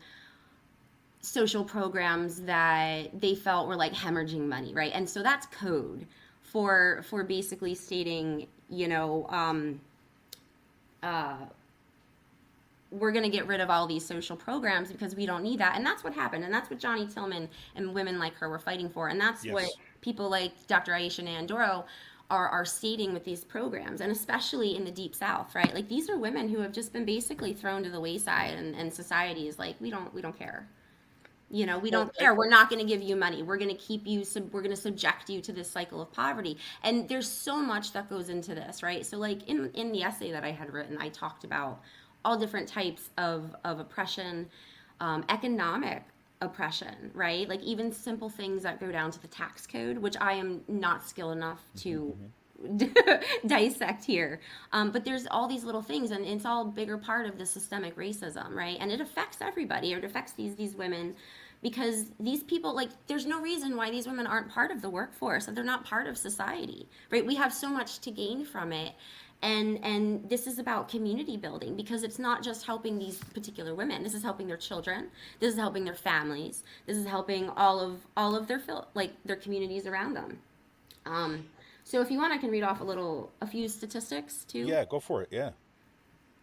social programs that they felt were like hemorrhaging money, right? And so that's code for basically stating, you know, we're going to get rid of all these social programs because we don't need that. And that's what happened. And that's what Johnny Tillman and women like her were fighting for. And that's Yes. what people like Dr. Aisha Nandoro are stating with these programs, and especially in the Deep South, right? Like, these are women who have just been basically thrown to the wayside, and society is like, we don't care. You know, we don't care. We're not going to give you money. We're going to keep you, we're going to subject you to this cycle of poverty. And there's so much that goes into this, right? So like in the essay that I had written, I talked about all different types of oppression, economic oppression, right? Like even simple things that go down to the tax code, which I am not skilled enough to dissect here. But there's all these little things, and it's all a bigger part of the systemic racism, right? And it affects everybody. It affects these women, because these people, like, there's no reason why these women aren't part of the workforce, and they're not part of society, right? We have so much to gain from it. And this is about community building, because it's not just helping these particular women. This is helping their children. This is helping their families. This is helping all of their their communities around them. So if you want, I can read off a few statistics too. Yeah, go for it. Yeah.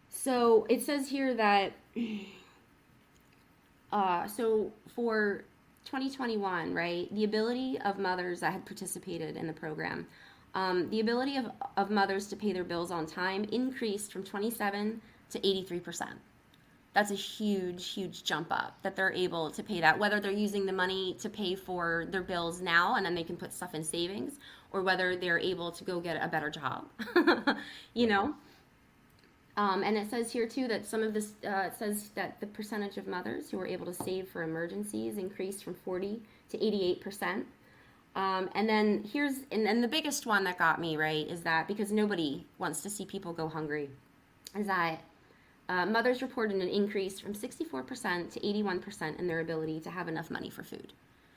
So it says here that so for 2021, right, the ability of mothers that had participated in the program, the ability of mothers to pay their bills on time increased from 27 to 83%. That's a huge jump up, that they're able to pay that, whether they're using the money to pay for their bills now and then they can put stuff in savings, or whether they're able to go get a better job, you know? And it says here too that some of this, it says that the percentage of mothers who were able to save for emergencies increased from 40 to 88%. And then and the biggest one that got me, right, is that, because nobody wants to see people go hungry, is that mothers reported an increase from 64% to 81% in their ability to have enough money for food.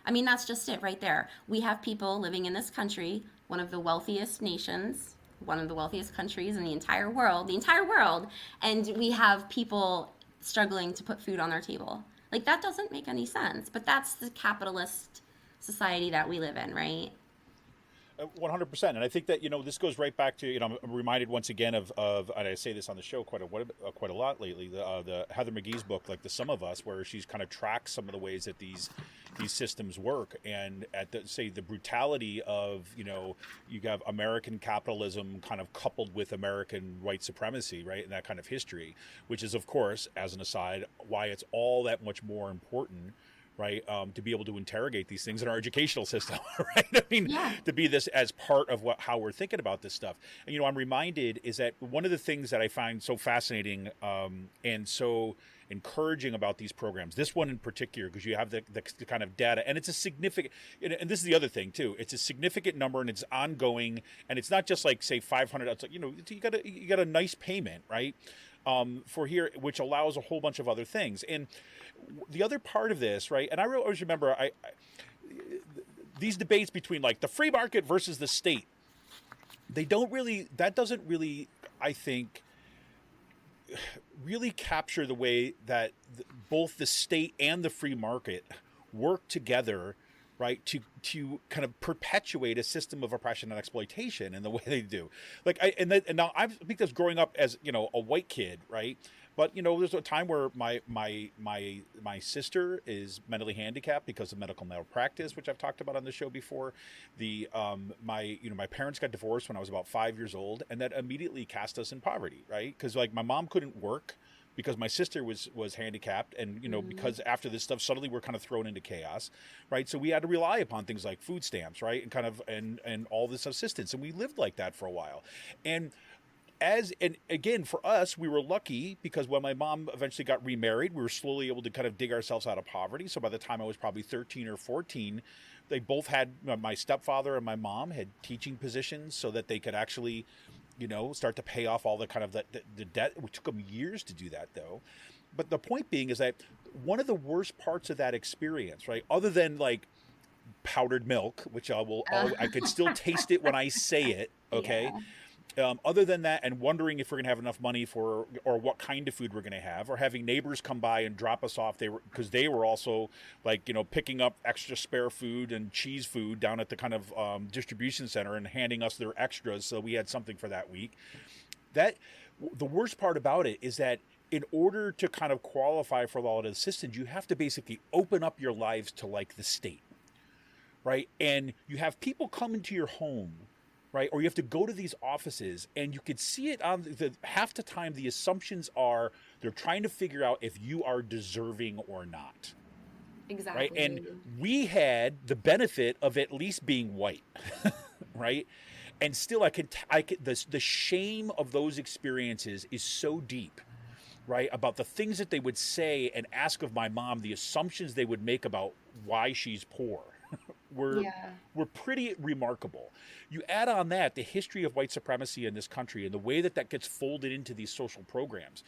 I mean, that's just it right there. We have people living in this country, one of the wealthiest nations, one of the wealthiest countries in the entire world, and we have people struggling to put food on their table. Like, that doesn't make any sense, but that's the capitalist society that we live in, right? 100%. And I think that, this goes right back to, I'm reminded once again of and I say this on the show quite a lot lately, the Heather McGhee's book, like The Sum of Us, where she's kind of tracks some of the ways that these systems work, and at the brutality of, you have American capitalism kind of coupled with American white supremacy, right? And that kind of history, which is, of course, as an aside, why it's all that much more important, right, to be able to interrogate these things in our educational system, right? I mean, to be this as part of how we're thinking about this stuff. And, I'm reminded is that one of the things that I find so fascinating and so encouraging about these programs, this one in particular, because you have the kind of data, and it's a significant, and this is the other thing too, it's a significant number, and it's ongoing, and it's not just like, say, 500, it's like, you got a nice payment, right? For here, which allows a whole bunch of other things. And the other part of this, right, and I always remember these debates between like the free market versus the state, that doesn't really, I think, really capture the way that both the state and the free market work together, right, to kind of perpetuate a system of oppression and exploitation in the way they do. Like, now I think that's growing up as, a white kid, right? But, there's a time where my sister is mentally handicapped because of medical malpractice, which I've talked about on the show before. My parents got divorced when I was about 5 years old, and that immediately cast us in poverty, right? Because like my mom couldn't work because my sister was handicapped, and because after this stuff suddenly we're kind of thrown into chaos, right? So we had to rely upon things like food stamps, right, and kind of and all this assistance, and we lived like that for a while. And again, for us, we were lucky because when my mom eventually got remarried, we were slowly able to kind of dig ourselves out of poverty. So by the time I was probably 13 or 14, they both had, my stepfather and my mom had teaching positions so that they could actually start to pay off all the kind of the debt. It took them years to do that, though. But the point being is that one of the worst parts of that experience, right, other than like powdered milk, which I could still taste it when I say it, okay? Yeah. Other than that, and wondering if we're going to have enough money or what kind of food we're going to have, or having neighbors come by and drop us off, because they were also like, picking up extra spare food and cheese food down at the kind of distribution center and handing us their extras so we had something for that week. The worst part about it is that in order to kind of qualify for all the assistance, you have to basically open up your lives to like the state, right? And you have people come into your home, right? Or you have to go to these offices, and you could see it on half the time. The assumptions are they're trying to figure out if you are deserving or not. Exactly. Right? And we had the benefit of at least being white, right? And still, the shame of those experiences is so deep, right? About the things that they would say and ask of my mom, the assumptions they would make about why she's poor were pretty remarkable. You add on that the history of white supremacy in this country and the way that gets folded into these social programs.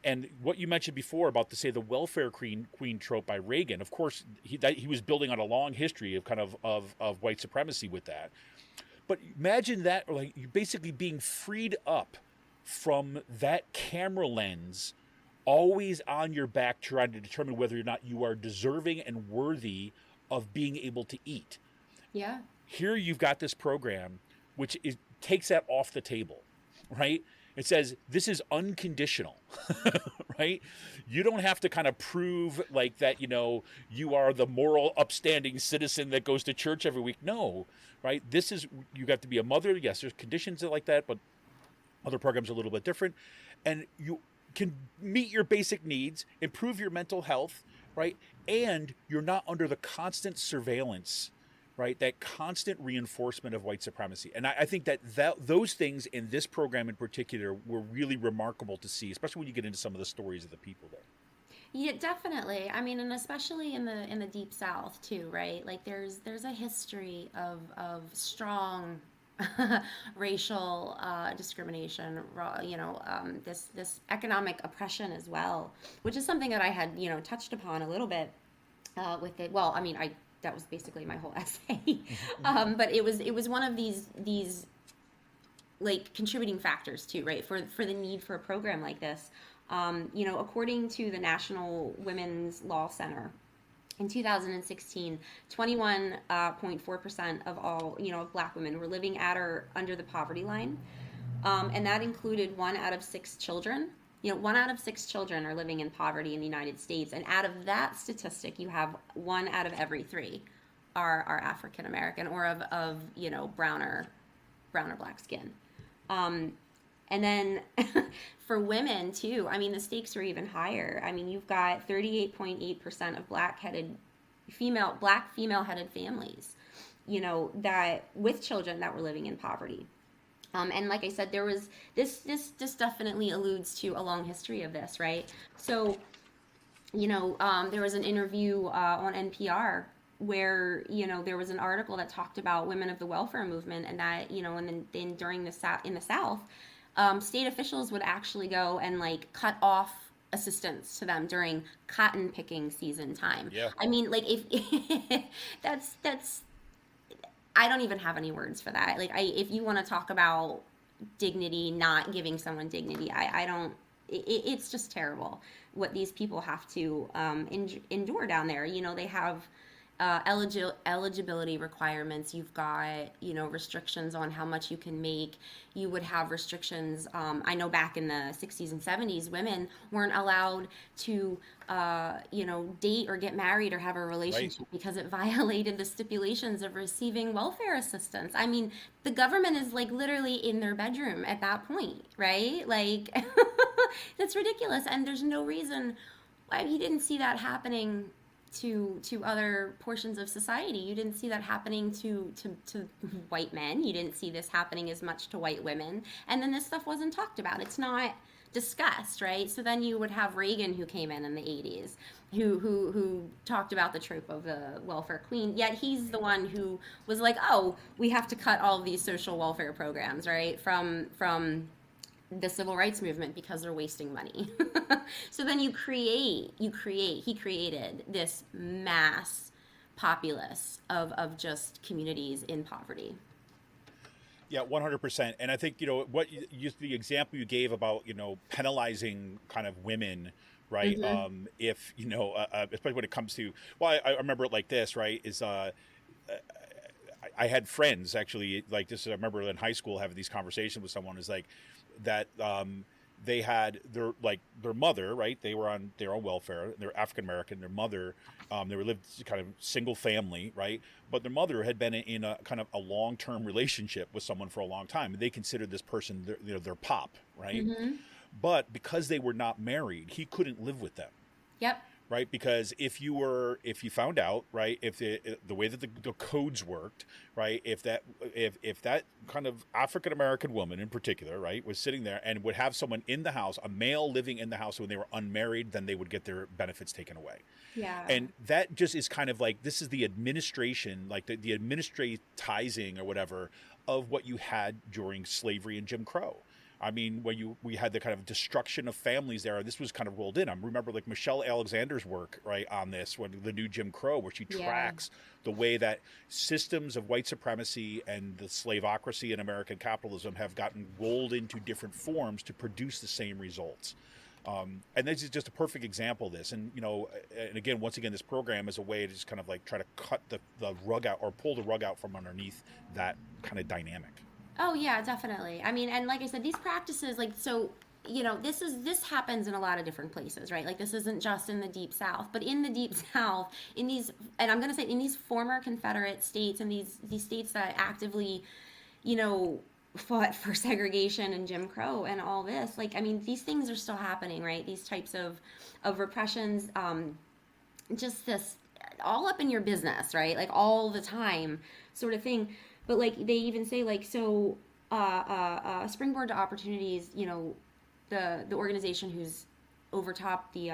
And what you mentioned before about the welfare queen trope by Reagan, of course, he was building on a long history of kind of white supremacy with that. But imagine that, like, you basically being freed up from that camera lens always on your back, trying to determine whether or not you are deserving and worthy of being able to eat. Yeah. Here you've got this program which takes that off the table, right? It says this is unconditional, right? You don't have to kind of prove like that, you are the moral, upstanding citizen that goes to church every week. No, right? You got to be a mother. Yes, there's conditions like that, but other programs are a little bit different. And you can meet your basic needs, improve your mental health, right? And you're not under the constant surveillance, right? That constant reinforcement of white supremacy. And I think that those things in this program in particular were really remarkable to see, especially when you get into some of the stories of the people there. Yeah, definitely. I mean, and especially in the Deep South too, right? Like there's a history of strong racial discrimination, this economic oppression as well, which is something that I had touched upon a little bit with it. Well, I mean, that was basically my whole essay, but it was one of these like contributing factors too, right? For the need for a program like this. According to the National Women's Law Center, in 2016, 21.4% of all, of Black women were living at or under the poverty line. And that included 1 out of 6 children. 1 out of 6 children are living in poverty in the United States. And out of that statistic, you have 1 out of every 3 are African American or of brown or black skin. And then for women too, I mean, the stakes are even higher. I mean, you've got 38.8% of black female-headed families, that with children that were living in poverty. And like I said, there was this definitely alludes to a long history of this, right? So, there was an interview on NPR where there was an article that talked about women of the welfare movement, and that and then during in the South. State officials would actually go and like cut off assistance to them during cotton picking season time. Yeah. I mean, like if that's I don't even have any words for that. Like if you want to talk about dignity, not giving someone dignity, I don't. It's just terrible what these people have to endure down there. They have eligibility requirements. You've got restrictions on how much you can make. You would have restrictions. I know back in the 60s and 70s, women weren't allowed to date or get married or have a relationship, right, because it violated the stipulations of receiving welfare assistance. I mean, the government is like literally in their bedroom at that point, right? Like that's ridiculous. And there's no reason why you didn't see that happening to other portions of society. You didn't see that happening to white men. You didn't see this happening as much to white women. And then this stuff wasn't talked about. It's not discussed, right? So then you would have Reagan, who came in the 80s, who talked about the trope of the welfare queen, yet he's the one who was like, oh, we have to cut all of these social welfare programs, right, from the civil rights movement because they're wasting money. So then he created this mass populace of just communities in poverty. Yeah, 100%. And I think, the example you gave about, penalizing kind of women, right? Mm-hmm. If, especially when it comes to, well, I remember it like this, right? I had friends actually like this. I remember in high school having these conversations with someone is like that, they had their mother, right? They were on their own welfare. They're African American. Their mother, they were lived kind of single family, right? But their mother had been in a kind of a long-term relationship with someone for a long time, and they considered this person their pop, right? Mm-hmm. But because they were not married, he couldn't live with them. Yep. Right, because if you found out, right, if the way that the codes worked, right, if that kind of African American woman in particular, right, was sitting there and would have someone in the house, a male living in the house when they were unmarried, then they would get their benefits taken away. Yeah. And that just is kind of like, this is the administration, like the administratizing or whatever of what you had during slavery and Jim Crow. I mean, when we had the kind of destruction of families there, this was kind of rolled in. I remember like Michelle Alexander's work, right, on this, when the new Jim Crow, where she tracks the way that systems of white supremacy and the slavocracy in American capitalism have gotten rolled into different forms to produce the same results. And this is just a perfect example of this. And, and again, once again, this program is a way to just kind of like try to cut the rug out or pull the rug out from underneath that kind of dynamic. Oh yeah, definitely. I mean, and like I said, these practices, like, so, this happens in a lot of different places, right? Like, this isn't just in the Deep South, but in the Deep South, in these, and I'm going to say in these former Confederate states and these states that actively, fought for segregation and Jim Crow and all this, like, I mean, these things are still happening, right? These types of repressions, just this all up in your business, right? Like, all the time sort of thing. But like they even say, like, so Springboard to Opportunities, the organization who's overtopped the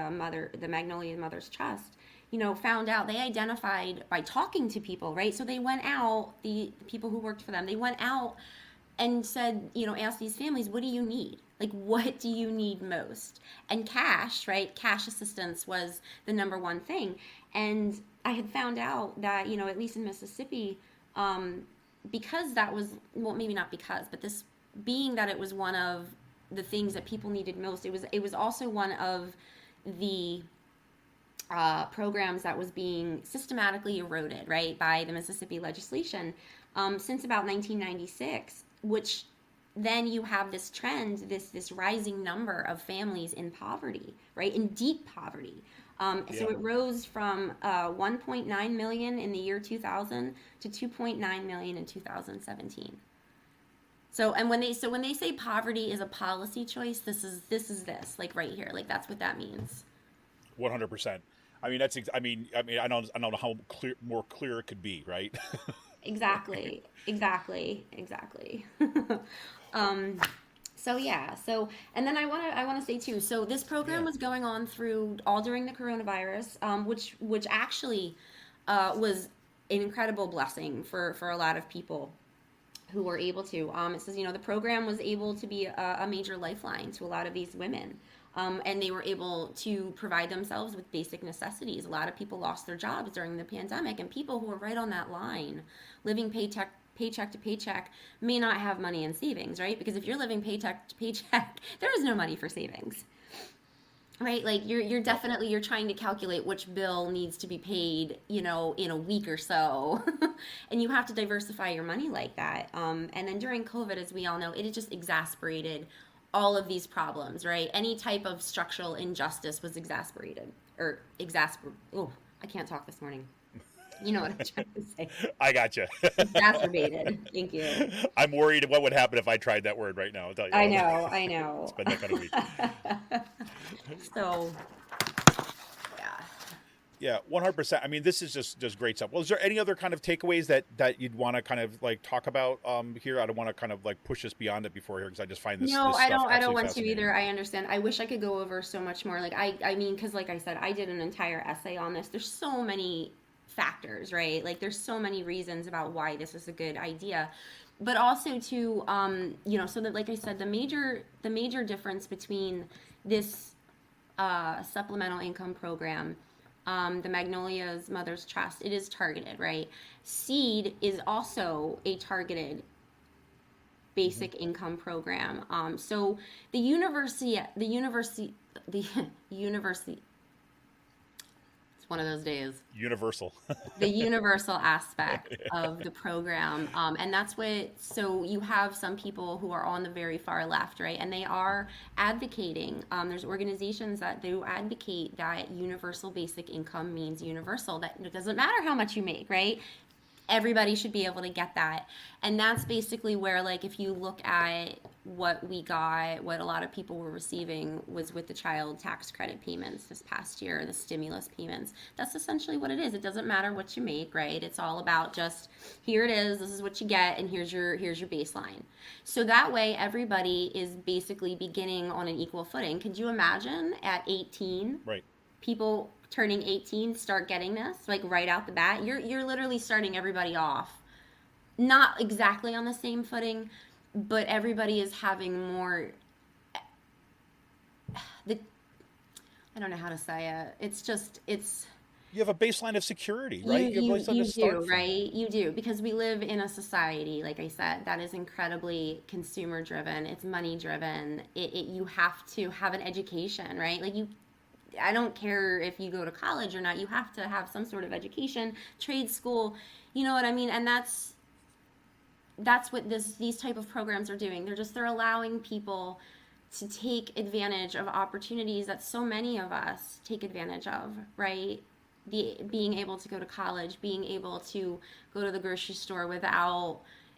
Magnolia Mother's Trust, found out, they identified by talking to people, right? So they went out, the people who worked for them, they went out and said, asked these families, what do you need? Like, what do you need most? And cash, right? Cash assistance was the number one thing. And I had found out that, at least in Mississippi, because that was, well, maybe not because, but this being that it was one of the things that people needed most, it was also one of the programs that was being systematically eroded, right, by the Mississippi legislation since about 1996, which then you have this trend, this rising number of families in poverty, right, in deep poverty. So it rose from 1.9 million in the year 2000 to 2.9 million in 2017. So, and when they say poverty is a policy choice, this is like right here, like that's what that means. 100%. I mean, I don't know how more clear it could be, right? Exactly. So yeah, and then I want to say too, so this program was going on through all during the coronavirus, which actually was an incredible blessing for a lot of people who were able to. It says, the program was able to be a major lifeline to a lot of these women. And they were able to provide themselves with basic necessities. A lot of people lost their jobs during the pandemic, and people who were right on that line, living paycheck to paycheck, may not have money in savings, right? Because if you're living paycheck to paycheck, there is no money for savings, right? Like you're definitely, you're trying to calculate which bill needs to be paid, in a week or so, and you have to diversify your money like that. And then during COVID, as we all know, it had just exacerbated all of these problems, right? Any type of structural injustice was exacerbated. Oh, I can't talk this morning. You know what I'm trying to say. I gotcha. Exacerbated. Thank you. I'm worried what would happen if I tried that word right now. I'll tell you. I know. It's been that kind of week. So, yeah. Yeah, 100%. I mean, this is just great stuff. Well, is there any other kind of takeaways that you'd want to kind of like talk about here? I don't want to kind of like push us beyond it before here because I just find this No, this I stuff don't. I don't absolutely want to fascinating. either. I understand. I wish I could go over so much more. Like I mean, because like I said, I did an entire essay on this. There's so many factors, right? Like there's so many reasons about why this is a good idea, but also to so that like I said, the major difference between this supplemental income program, the Magnolia's Mother's Trust, it is targeted, right? Seed is also a targeted basic income program. So the university, it's one of those days. Universal. The universal aspect of the program, and that's what. So you have some people who are on the very far left, right, and they are advocating. There's organizations that do advocate that universal basic income means universal. That it doesn't matter how much you make, right? Everybody should be able to get that. And that's basically where, like, if you look at what we got, what a lot of people were receiving was with the child tax credit payments this past year, the stimulus payments. That's essentially what it is. It doesn't matter what you make, right? It's all about just, here it is, this is what you get, and here's your baseline. So that way everybody is basically beginning on an equal footing. Could you imagine at 18, Right. people turning 18 start getting this like right out the bat? You're literally starting everybody off not exactly on the same footing, but everybody is having more I don't know how to say it. It's You have a baseline of security, right? you have a baseline you to start do, from. right? You do, because we live in a society, like I said, that is incredibly consumer driven. It's money driven. You have to have an education, right? Like I don't care if you go to college or not, you have to have some sort of education, trade school, you know what I mean? And that's what these type of programs are doing. They're allowing people to take advantage of opportunities that so many of us take advantage of, right? Being able to go to college, being able to go to the grocery store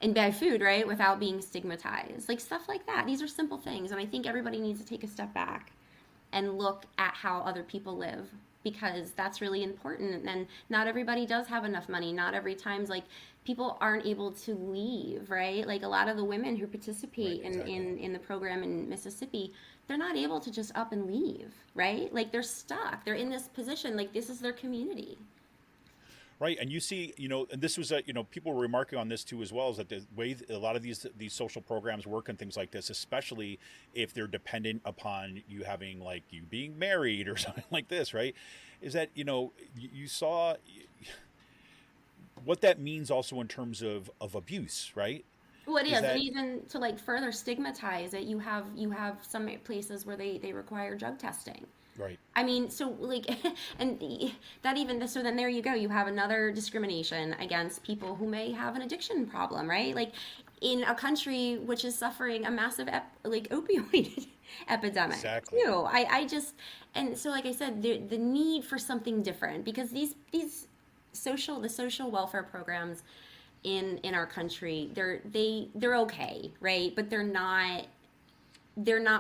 and buy food, right? Without being stigmatized, like stuff like that. These are simple things. And I think everybody needs to take a step back and look at how other people live, because that's really important. And not everybody does have enough money. Not every time, like, people aren't able to leave, right? Like a lot of the women who participate Right, exactly. in the program in Mississippi, they're not able to just up and leave, right? Like they're stuck. They're in this position. Like this is their community. Right, and you see, and this was, people were remarking on this too as well, is that the way a lot of these social programs work and things like this, especially if they're dependent upon you having, like, you being married or something like this, right? Is that, you saw what that means also in terms of abuse, right? Well, it Is is, and that even to like further stigmatize it, you have some places where they require drug testing. right? I mean, so like, and that even so, then there you go. You have another discrimination against people who may have an addiction problem, right? Like, in a country which is suffering a massive opioid epidemic Exactly. too. I just, and so like I said, the need for something different, because these the social welfare programs in our country, they're okay, right? But they're not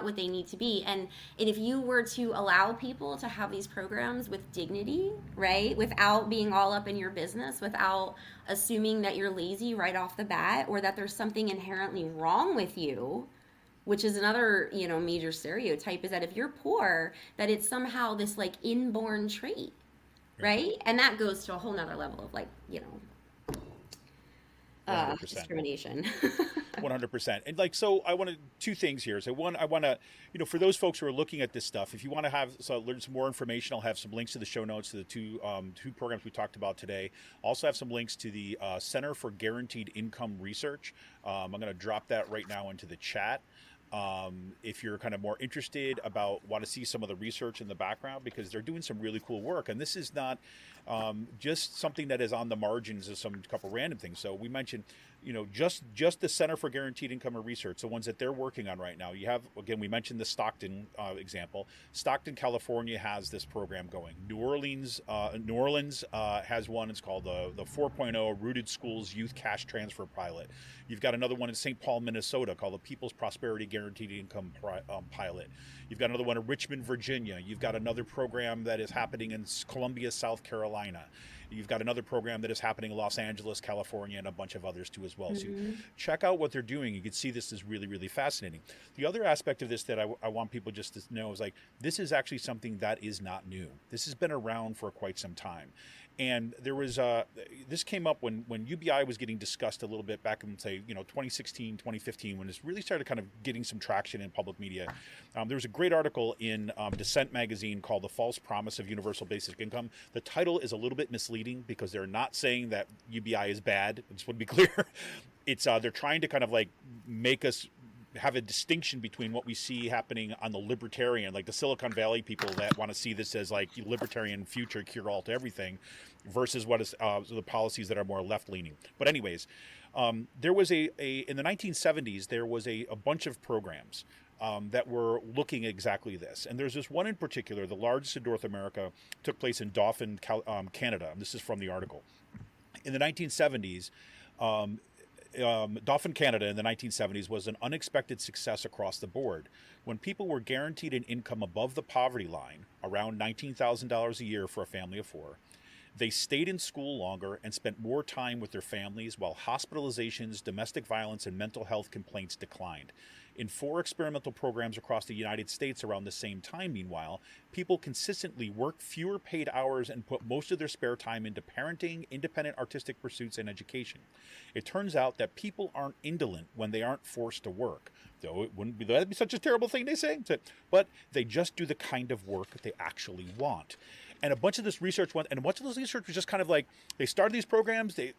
what they need to be. And if you were to allow people to have these programs with dignity, right, without being all up in your business, without assuming that you're lazy right off the bat, or that there's something inherently wrong with you, which is another major stereotype, is that if you're poor, that it's somehow this like inborn trait, right? And that goes to a whole nother level of 100%. discrimination. 100%. And like, so I wanted two things here. So one, I want to, for those folks who are looking at this stuff, if you want to learn some more information, I'll have some links to the show notes to the two programs we talked about today. Also have some links to the Center for Guaranteed Income Research. I'm going to drop that right now into the chat. If you're kind of more interested want to see some of the research in the background, because they're doing some really cool work. And this is not just something that is on the margins of some couple random things. So we mentioned just the Center for Guaranteed Income and Research, the ones that they're working on right now. You have, again, we mentioned the Stockton example. Stockton, California has this program going. New Orleans has one. It's called the 4.0 Rooted Schools Youth Cash Transfer Pilot. You've got another one in St. Paul, Minnesota called the People's Prosperity Guaranteed Income Pilot. You've got another one in Richmond, Virginia. You've got another program that is happening in Columbia, South Carolina. You've got another program that is happening in Los Angeles, California, and a bunch of others too as well. So check out what they're doing. You can see this is really, really fascinating. The other aspect of this that I want people just to know is like, this is actually something that is not new. This has been around for quite some time. And there was this came up when UBI was getting discussed a little bit back in, say, 2016, 2015, when this really started kind of getting some traction in public media. There was a great article in Dissent magazine called "The False Promise of Universal Basic Income." The title is a little bit misleading because they're not saying that UBI is bad. I just want to be clear. It's they're trying to kind of like make us have a distinction between what we see happening on the libertarian, like the Silicon Valley people that want to see this as like libertarian future cure all to everything, versus what is the policies that are more left leaning. But anyways, there was in the 1970s there was a bunch of programs that were looking at exactly this, and there's this one in particular, the largest in North America, took place in Dauphin, Canada. And this is from the article. In the 1970s. Dauphin, Canada in the 1970s was an unexpected success across the board. When people were guaranteed an income above the poverty line, around $19,000 a year for a family of four, they stayed in school longer and spent more time with their families while hospitalizations, domestic violence, and mental health complaints declined. In 4 experimental programs across the United States around the same time, meanwhile, people consistently worked fewer paid hours and put most of their spare time into parenting, independent artistic pursuits, and education. It turns out that people aren't indolent when they aren't forced to work, though that'd be such a terrible thing, they say, but they just do the kind of work they actually want. And a bunch of this research went, and a bunch of those research was just kind of like, they started these programs, they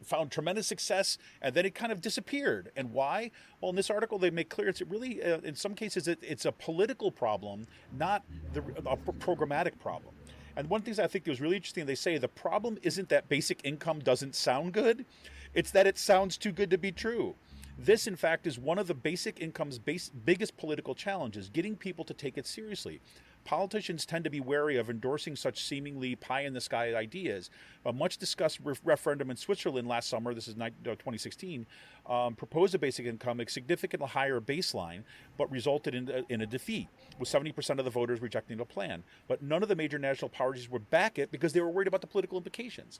found tremendous success, and then it kind of disappeared. And why? Well, in this article, they make clear it's really, in some cases, it's a political problem, not a programmatic problem. And one of the things I think was really interesting, they say the problem isn't that basic income doesn't sound good, it's that it sounds too good to be true. This, in fact, is one of the basic income's biggest political challenges, getting people to take it seriously. Politicians tend to be wary of endorsing such seemingly pie-in-the-sky ideas. A much-discussed referendum in Switzerland last summer, this is 2016, proposed a basic income, a significantly higher baseline, but resulted in a defeat, with 70% of the voters rejecting the plan. But none of the major national parties would back it because they were worried about the political implications.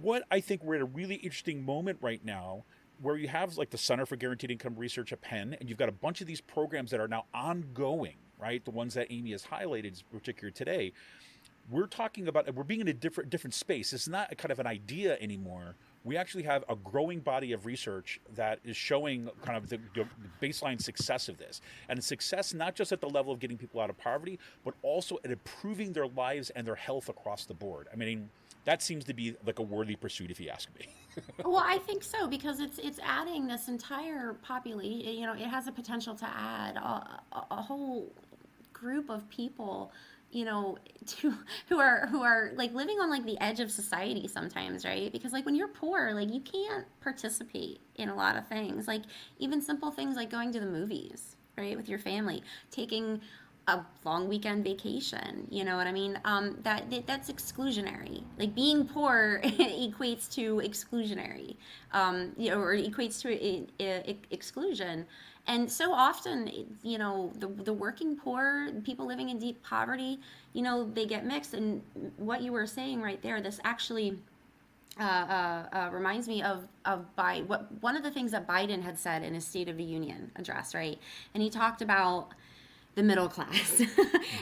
What I think we're at a really interesting moment right now, where you have like the Center for Guaranteed Income Research at Penn, and you've got a bunch of these programs that are now ongoing, right? The ones that Amy has highlighted in particular today. We're talking about, we're being in a different space. It's not a kind of an idea anymore. We actually have a growing body of research that is showing kind of the baseline success of this. And success not just at the level of getting people out of poverty, but also at improving their lives and their health across the board. I mean, that seems to be like a worthy pursuit, if you ask me. Well, I think so, because it's adding this entire population. You know, it has a potential to add a whole group of people, you know, who are like living on like the edge of society sometimes, right? Because like when you're poor, like you can't participate in a lot of things, like even simple things like going to the movies, right, with your family, taking a long weekend vacation, you know what I mean? That's exclusionary. Like being poor equates to exclusionary, you know, or equates to exclusion. And so often, you know, the working poor, people living in deep poverty, you know, they get mixed. And what you were saying right there, this actually reminds me of one of the things that Biden had said in his State of the Union address, right? And he talked about the middle class.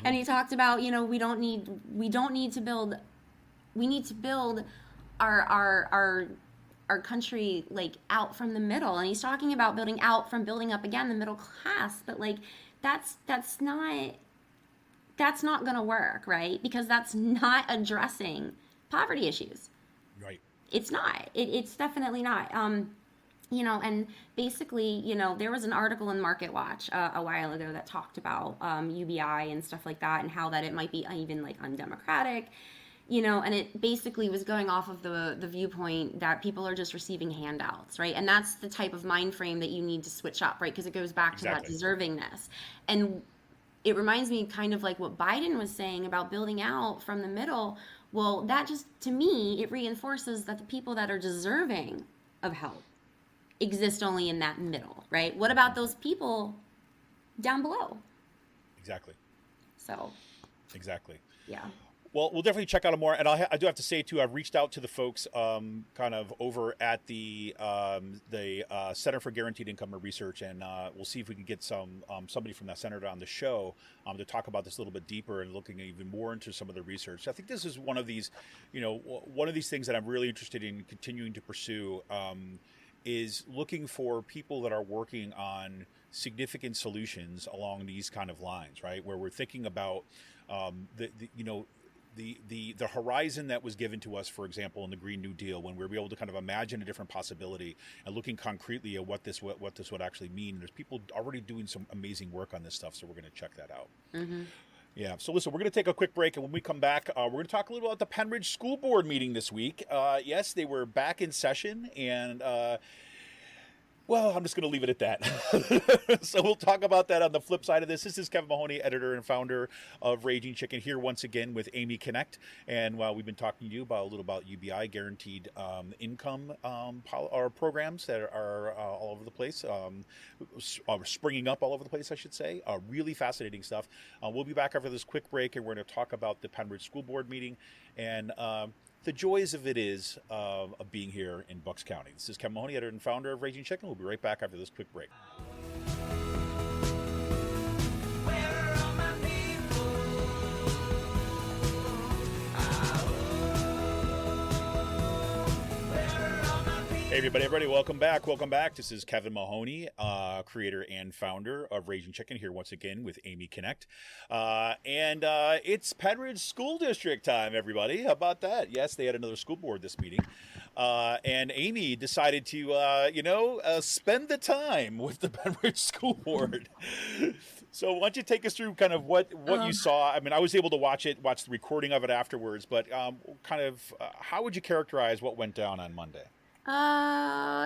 And he talked about, you know, we need to build our country like out from the middle. And he's talking about building up again the middle class, but like that's not going to work, right? Because that's not addressing poverty issues. Right. It's not. It's definitely not. You know, and basically, you know, there was an article in Market Watch a while ago that talked about UBI and stuff like that, and how that it might be even like undemocratic. and it basically was going off of the viewpoint that people are just receiving handouts, right? And that's the type of mind frame that you need to switch up, right? Because it goes back to that deservingness. And it reminds me kind of like what Biden was saying about building out from the middle. Well, that just, to me, it reinforces that the people that are deserving of help exist only in that middle, right? What about those people down below? Exactly. So. Exactly. Yeah. Well, we'll definitely check out more. And I do have to say, too, I've reached out to the folks kind of over at the Center for Guaranteed Income Research, and we'll see if we can get somebody from that center on the show to talk about this a little bit deeper and looking even more into some of the research. I think this is one of these things that I'm really interested in continuing to pursue is looking for people that are working on significant solutions along these kind of lines, right? Where we're thinking about the horizon that was given to us, for example, in the Green New Deal, when we were able to kind of imagine a different possibility and looking concretely at what this would actually mean. There's people already doing some amazing work on this stuff, so we're going to check that out. Mm-hmm. Yeah. So listen, we're going to take a quick break, and when we come back, we're going to talk a little about the Pennridge School Board meeting this week. Yes, they were back in session, and well, I'm just going to leave it at that. So we'll talk about that on the flip side of this. This is Kevin Mahoney, editor and founder of Raging Chicken, here once again with Amy Knect. And we've been talking to you about a little about UBI, guaranteed income or programs that are all over the place, springing up all over the place, I should say. Really fascinating stuff. We'll be back after this quick break, and we're going to talk about the Pennridge School Board meeting and the joys of it is of being here in Bucks County. This is Kevin Mahoney, editor and founder of Raging Chicken. We'll be right back after this quick break. Hey everybody, welcome back. This is Kevin Mahoney, creator and founder of Raging Chicken, here once again with Amy Knect. And it's Pennridge School District time, everybody. How about that? Yes, they had another school board this meeting. And Amy decided to, spend the time with the Pennridge School Board. So why don't you take us through kind of what you saw? I mean, I was able to watch the recording of it afterwards, but how would you characterize what went down on Monday?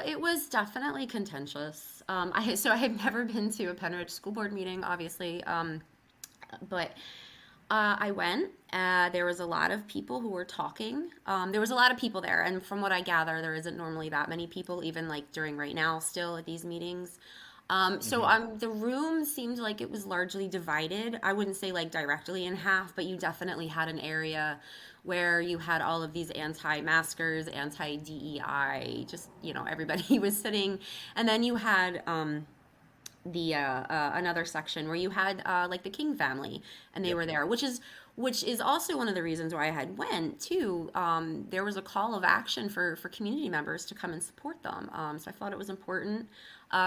It was definitely contentious. I have never been to a Pennridge School Board meeting, obviously, but I went. There was a lot of people who were talking. There was a lot of people there, and from what I gather, there isn't normally that many people, even like during right now, still at these meetings. The room seemed like it was largely divided. I wouldn't say like directly in half, but you definitely had an area where you had all of these anti-maskers, anti-DEI, just, everybody was sitting. And then you had another section where you had like the King family, and they were there, which is also one of the reasons why I had went too. There was a call of action for community members to come and support them. So I thought it was important.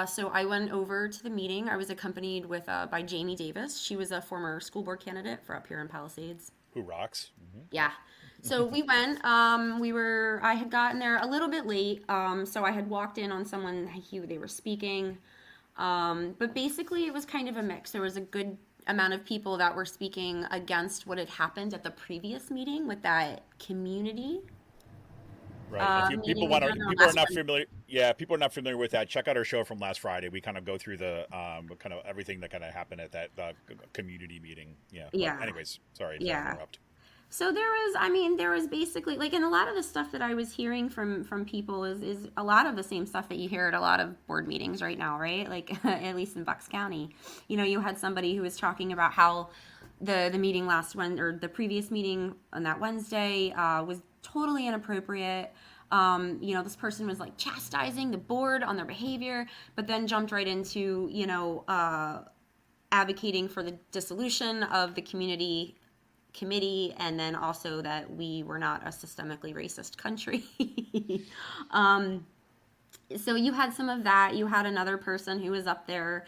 So I went over to the meeting. I was accompanied by Jamie Davis. She was a former school board candidate for up here in Palisades. Who rocks? Mm-hmm. Yeah. So we went. I had gotten there a little bit late. So I had walked in on someone they were speaking. But basically it was kind of a mix. There was a good amount of people that were speaking against what had happened at the previous meeting with that community. Right. If people are not familiar. Yeah, people are not familiar with that. Check out our show from last Friday. We kind of go through the kind of everything that kind of happened at that community meeting. Yeah. Yeah. But anyways, sorry to interrupt. So there was basically, like, and a lot of the stuff that I was hearing from people is a lot of the same stuff that you hear at a lot of board meetings right now, right? Like, at least in Bucks County. You had somebody who was talking about how the meeting the previous meeting on that Wednesday was totally inappropriate. This person was like chastising the board on their behavior, but then jumped right into, advocating for the dissolution of the community committee, and then also that we were not a systemically racist country. So you had some of that. You had another person who was up there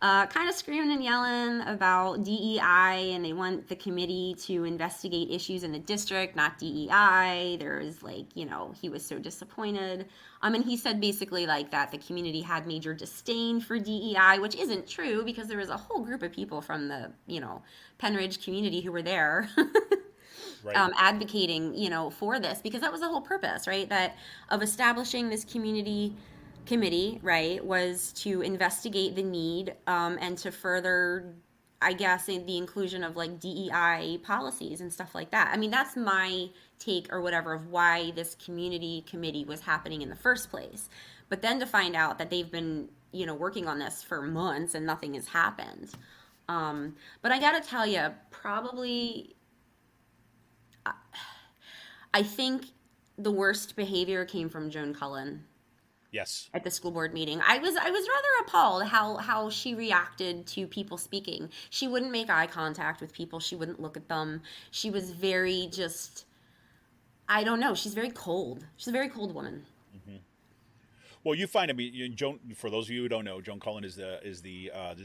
kind of screaming and yelling about DEI, and they want the committee to investigate issues in the district, not DEI. There was he was so disappointed. And he said basically like that the community had major disdain for DEI, which isn't true because there was a whole group of people from the, Pennridge community who were there. Right. advocating, for this, because that was the whole purpose, right? That of establishing this community committee, right, was to investigate the need, and to further, I guess, in the inclusion of like DEI policies and stuff like that. I mean, that's my take or whatever of why this community committee was happening in the first place. But then to find out that they've been, working on this for months and nothing has happened. But I gotta tell you, probably, I think the worst behavior came from Joan Cullen. Yes. At the school board meeting, I was rather appalled how she reacted to people speaking. She wouldn't make eye contact with people. She wouldn't look at them. She was very just, I don't know. She's very cold. She's a very cold woman. Mm-hmm. Well, you find, I mean, Joan. For those of you who don't know, Joan Cullen is the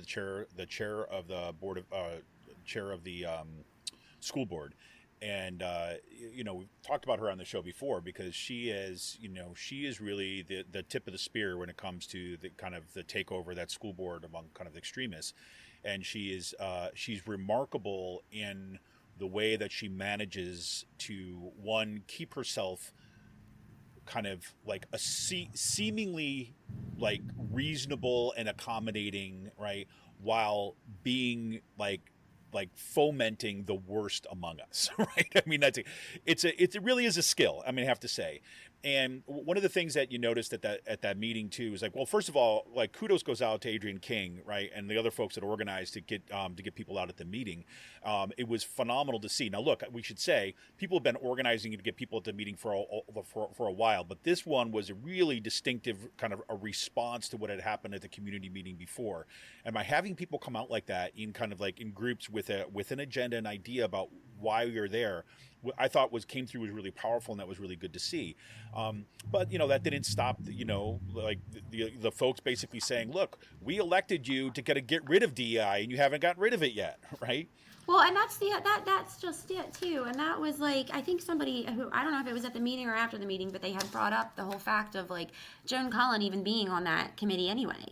chair of the board of chair of the school board. And we've talked about her on the show before because she is really the tip of the spear when it comes to the kind of the takeover of that school board among kind of the extremists. And she's remarkable in the way that she manages to, one, keep herself kind of like a seemingly like reasonable and accommodating, right, while being like fomenting the worst among us, right? I mean, it really is a skill. I mean, I have to say. And one of the things that you noticed at that meeting too is like, well, first of all, like kudos goes out to Adrian King, right, and the other folks that organized to get people out at the meeting. It was phenomenal to see. Now, look, we should say people have been organizing to get people at the meeting for a while, but this one was a really distinctive kind of a response to what had happened at the community meeting before. And by having people come out like that in kind of like in groups with an agenda and idea about why you're there, I thought came through was really powerful, and that was really good to see. But that didn't stop the folks basically saying, look, we elected you to get rid of DEI and you haven't gotten rid of it yet, right? Well, and that's just it too. And that was like, I think somebody who, I don't know if it was at the meeting or after the meeting, but they had brought up the whole fact of like Joan Cullen even being on that committee anyway.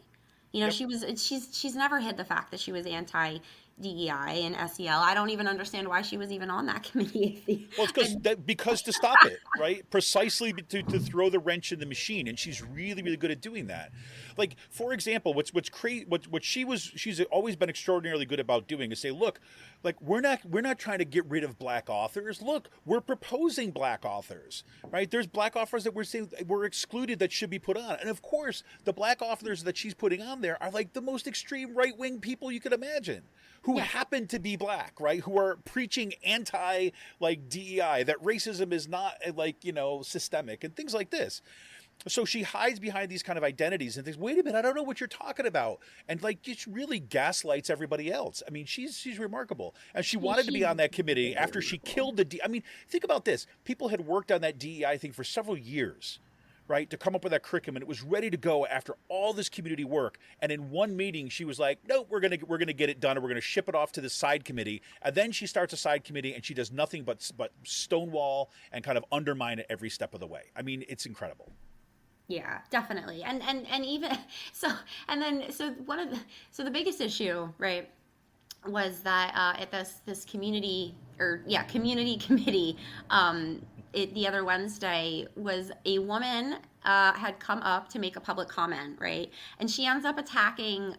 Yep. She's never hid the fact that she was anti DEI and SEL. I don't even understand why she was even on that committee. Well, it's because to stop it, right? Precisely to throw the wrench in the machine, and she's really, really good at doing that. Like, for example, what she's always been extraordinarily good about doing is say, look, like we're not trying to get rid of black authors. Look, we're proposing black authors, right? There's black authors that we're saying were excluded that should be put on, and of course, the black authors that she's putting on there are like the most extreme right-wing people you could imagine, who happen to be black, right? Who are preaching anti like DEI, that racism is not like, systemic and things like this. So she hides behind these kind of identities and thinks, wait a minute, I don't know what you're talking about. And like just really gaslights everybody else. I mean, she's remarkable. And she wanted to be on that committee after she killed I mean, think about this. People had worked on that DEI thing for several years, right, to come up with that curriculum, and it was ready to go after all this community work. And in one meeting, she was like, "No, we're gonna get it done, and we're gonna ship it off to the side committee." And then she starts a side committee, and she does nothing but stonewall and kind of undermine it every step of the way. I mean, it's incredible. Yeah, definitely. And even so, and then the biggest issue, right, was that at this community committee, the other Wednesday, was a woman had come up to make a public comment, right? And she ends up attacking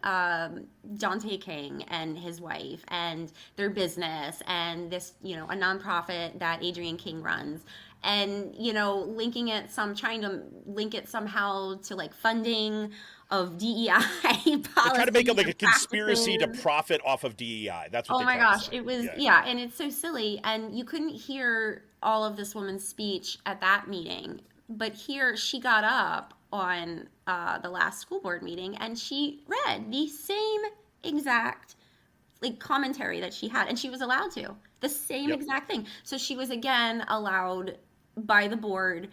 Dante King and his wife and their business and this, a nonprofit that Adrian King runs. And, trying to link it somehow to like funding of DEI policy. They try to make it like a conspiracy to profit off of DEI. That's what. Oh my gosh, it was and it's so silly. And you couldn't hear all of this woman's speech at that meeting, but here she got up on the last school board meeting and she read the same exact like commentary that she had, and she was allowed to the same exact thing. So she was again allowed by the board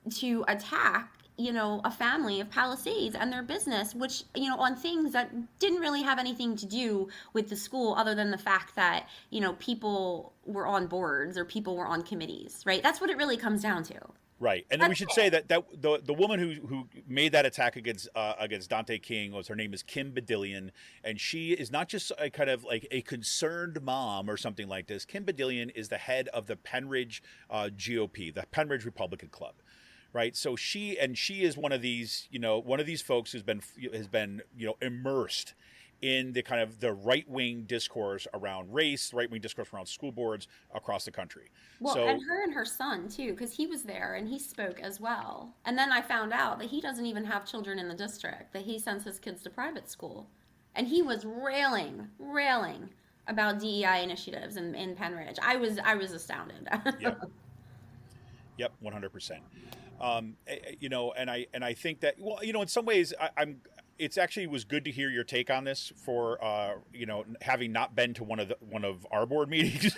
to attack a family of Palisades and their business, which, on things that didn't really have anything to do with the school other than the fact that, people were on boards or people were on committees, right? That's what it really comes down to. Right, and then we should say that the woman who made that attack against Dante King was, her name is Kim Badillion, and she is not just a kind of like a concerned mom or something like this. Kim Badillion is the head of the Pennridge GOP, the Pennridge Republican Club, right? So she is one of these folks who's been immersed in the kind of the right-wing discourse around race, right-wing discourse around school boards across the country. Well, So and her and her son too, because he was there and he spoke as well. And then I found out that he doesn't even have children in the district, that he sends his kids to private school. And he was railing about DEI initiatives in Pennridge. I was astounded. Yep, 100%. And I think that, well, in some ways it's actually was good to hear your take on this for having not been to one of our board meetings,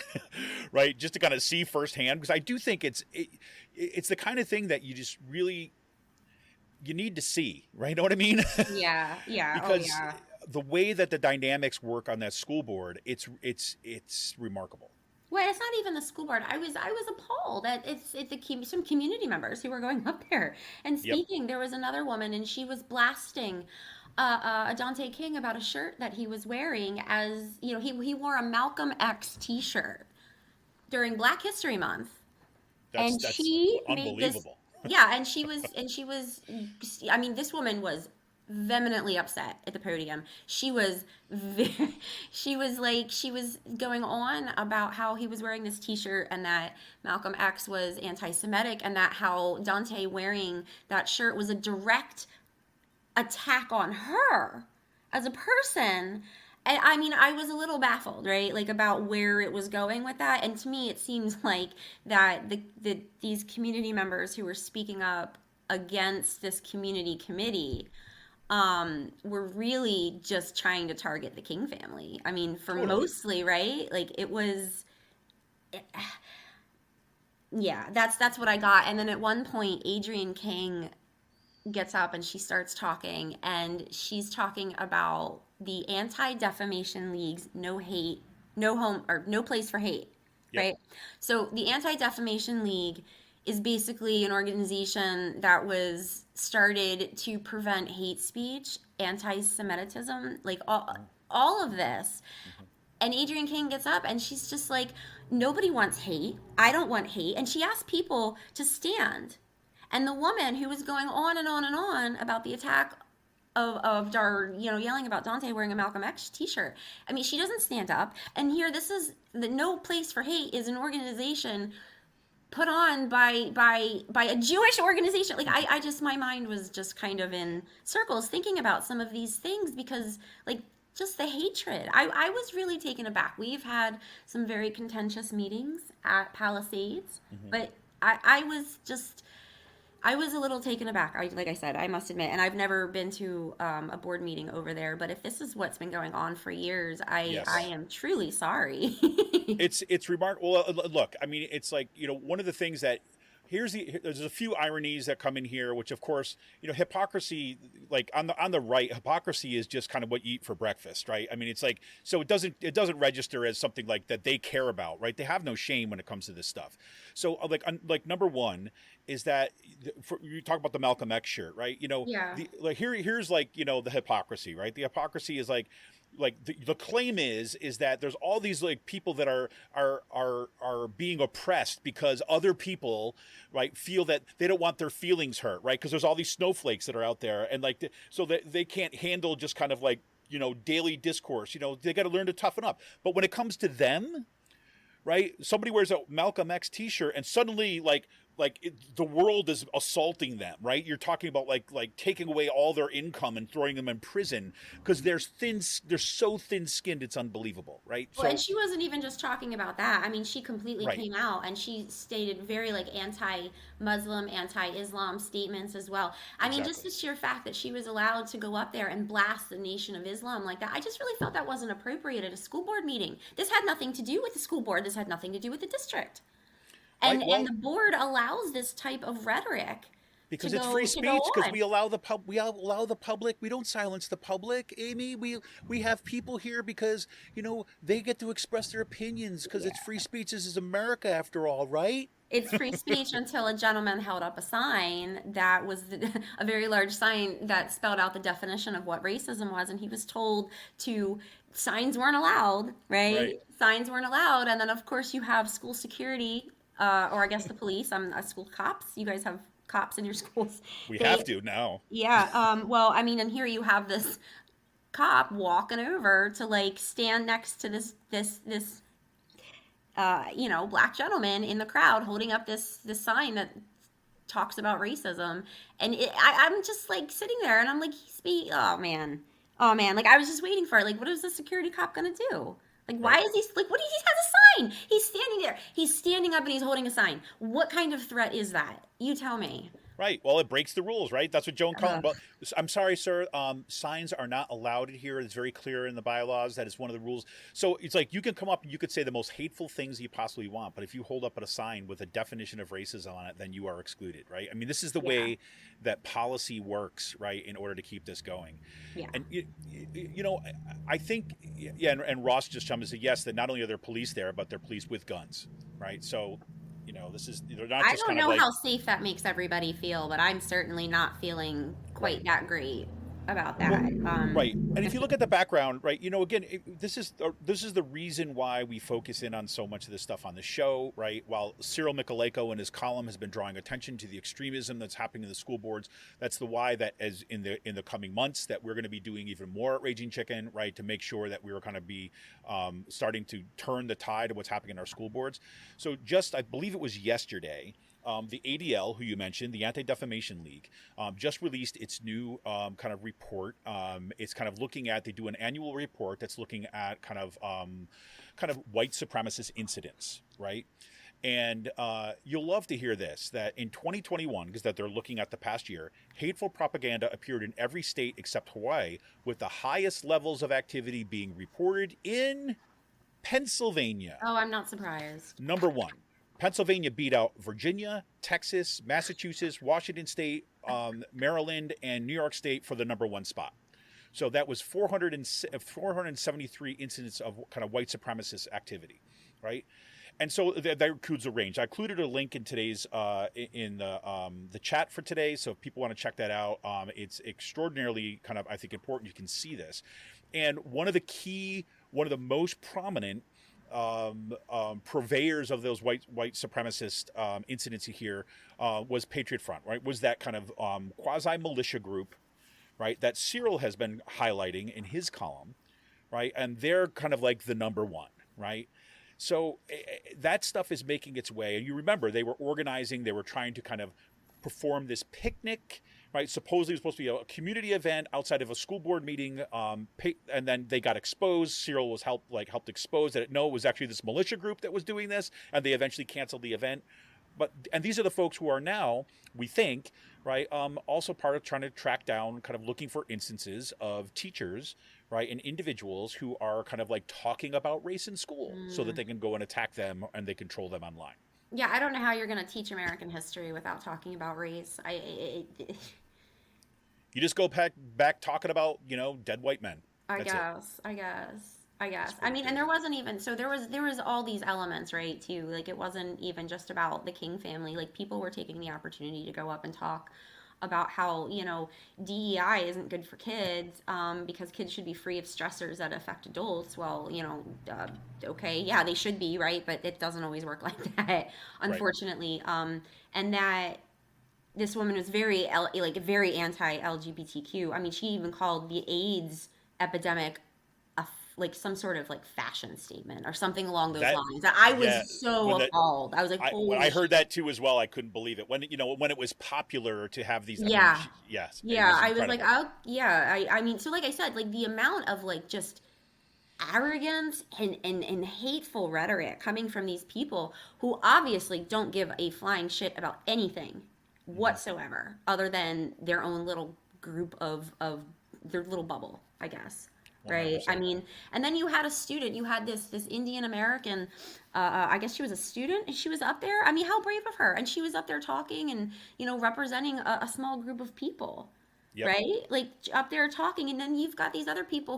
right? Just to kind of see firsthand, because I do think it's the kind of thing that you just really you need to see, right? You know what I mean? Yeah. Because the way that the dynamics work on that school board, it's remarkable. Well, it's not even the school board. I was appalled at some community members who were going up there and speaking. Yep. There was another woman, and she was blasting Dante King about a shirt that he was wearing. As he wore a Malcolm X T-shirt during Black History Month, That's she unbelievable. And she was. I mean, this woman was vehemently upset at the podium. She was going on about how he was wearing this T-shirt and that Malcolm X was anti-Semitic, and that how Dante wearing that shirt was a direct attack on her as a person. And I mean, I was a little baffled, right? Like, about where it was going with that. And to me, it seems like that these community members who were speaking up against this community committee were really just trying to target the King family. I mean, mostly, right? Like, it was, that's what I got. And then at one point, Adrienne King gets up and she starts talking, and she's talking about the Anti-Defamation League's no hate, no home, or no place for hate, right? So the Anti-Defamation League is basically an organization that was started to prevent hate speech, anti-Semitism, like all of this. Mm-hmm. And Adrienne King gets up and she's just like, nobody wants hate. I don't want hate. And she asked people to stand. And the woman who was going on and on and on about the attack of yelling about Dante wearing a Malcolm X T-shirt. I mean, she doesn't stand up. And here, this is the No Place for Hate is an organization put on by a Jewish organization. Like, I just, my mind was just kind of in circles thinking about some of these things, because like just the hatred. I was really taken aback. We've had some very contentious meetings at Palisades, mm-hmm. but I was a little taken aback. Like I said, I must admit, and I've never been to a board meeting over there. But if this is what's been going on for years, I am truly sorry. It's remarkable. Well, look, I mean, it's like, one of the things that there's a few ironies that come in here, which of course, hypocrisy, like on the right, hypocrisy is just kind of what you eat for breakfast, right? I mean, it's like, so it doesn't register as something like that they care about, right? They have no shame when it comes to this stuff. So like number one is that you talk about the Malcolm X shirt, right? Here's like, the hypocrisy, right? The hypocrisy is like the claim is that there's all these like people that are being oppressed because other people, right, feel that they don't want their feelings hurt, right? Because there's all these snowflakes that are out there, and like so that they can't handle just kind of like daily discourse. They got to learn to toughen up. But when it comes to them, right, somebody wears a Malcolm X T-shirt and suddenly the world is assaulting them, right? You're talking about like taking away all their income and throwing them in prison because they're so thin-skinned, it's unbelievable, right? Well, and she wasn't even just talking about that. I mean, she completely came out and she stated very like anti-Muslim, anti-Islam statements as well. I mean, just the sheer fact that she was allowed to go up there and blast the Nation of Islam like that, I just really felt that wasn't appropriate at a school board meeting. This had nothing to do with the school board. This had nothing to do with the district. And the board allows this type of rhetoric Because it's free to go speech. Because on. we allow the public. We don't silence the public, Amy. We have people here because they get to express their opinions because it's free speech. This is America, after all, right? It's free speech until a gentleman held up a sign that was a very large sign that spelled out the definition of what racism was, and he was told to signs weren't allowed, right? Right. Signs weren't allowed, and then of course you have school security, or I guess the police. I'm school cops. You guys have cops in your schools. We They, have to now. yeah. Well, I mean, and here you have this cop walking over to like stand next to this black gentleman in the crowd holding up this sign that talks about racism, and I'm just like sitting there, and I'm like, oh man, like I was just waiting for it. Like, what is the security cop gonna do? Like, why is he like? What? He has a sign. He's standing there. He's standing up and he's holding a sign. What kind of threat is that? You tell me. Right. Well, it breaks the rules, right? That's what Joan Cullen. Ugh. Well, I'm sorry, sir. Signs are not allowed here. It's very clear in the bylaws. That is one of the rules. So it's like you can come up and you could say the most hateful things you possibly want, but if you hold up a sign with a definition of racism on it, then you are excluded, right? I mean, this is the way that policy works, right? In order to keep this going. Yeah. And I think, and Ross just chimed in and said yes, that not only are there police there, but they're police with guns, right? So. They're not I just don't kind of know like, how safe that makes everybody feel, but I'm certainly not feeling quite that great about that. right. And if you look at the background, right, again, this is the reason why we focus in on so much of this stuff on the show, right? While Cyril Michaleko in his column has been drawing attention to the extremism that's happening in the school boards, that's the why that as in the coming months that we're going to be doing even more at Raging Chicken, right, to make sure that we're going to be starting to turn the tide of what's happening in our school boards. So I believe it was yesterday, the ADL, who you mentioned, the Anti-Defamation League, just released its new kind of report. It's kind of looking at, they do an annual report that's looking at kind of white supremacist incidents, right? And you'll love to hear this, that in 2021, because that they're looking at the past year, hateful propaganda appeared in every state except Hawaii, with the highest levels of activity being reported in Pennsylvania. Oh, I'm not surprised. Number one. Pennsylvania beat out Virginia, Texas, Massachusetts, Washington State, Maryland, and New York State for the number one spot. So that was 473 incidents of kind of white supremacist activity, right? And so that includes a range. I included a link in today's in the chat for today, so if people want to check that out, it's extraordinarily kind of, I think, important. You can see this, and one of the most prominent purveyors of those white supremacist incidents here was Patriot Front, right? Was that kind of quasi militia group, right? That Cyril has been highlighting in his column, right? And they're kind of like the number one, right? So that stuff is making its way. And you remember they were organizing, they were trying to kind of perform this picnic, right? Supposedly it was supposed to be a community event outside of a school board meeting, and then they got exposed. Cyril was helped expose that it was actually this militia group that was doing this, and they eventually canceled the event. And these are the folks who are now, we think, right, also part of trying to track down, kind of looking for instances of teachers, right, and individuals who are kind of like talking about race in school so that they can go and attack them and they control them online. Yeah, I don't know how you're going to teach American history without talking about race. You just go back talking about, dead white men. I That's guess. I mean, and there wasn't even, so there was all these elements, right, too. Like, it wasn't even just about the King family. Like, people were taking the opportunity to go up and talk about how, DEI isn't good for kids, because kids should be free of stressors that affect adults. Well, okay, yeah, they should be, right? But it doesn't always work like that, unfortunately. Right. And that this woman was very anti-LGBTQ. I mean, she even called the AIDS epidemic some sort of fashion statement or something along those lines. I was so appalled. I was like, when I heard that too as well, I couldn't believe it. When it was popular to have these. Yeah. Yes. Yeah. I was like, I mean, so like I said, like the amount of just arrogance and hateful rhetoric coming from these people who obviously don't give a flying shit about anything whatsoever other than their own little group of their little bubble, I guess. right? I 100%. mean, and then you had a student, you had this Indian American, I guess she was a student, and she was up there. I mean, how brave of her! And she was up there talking and representing a small group of people, Yep. right? Like up there talking, and then you've got these other people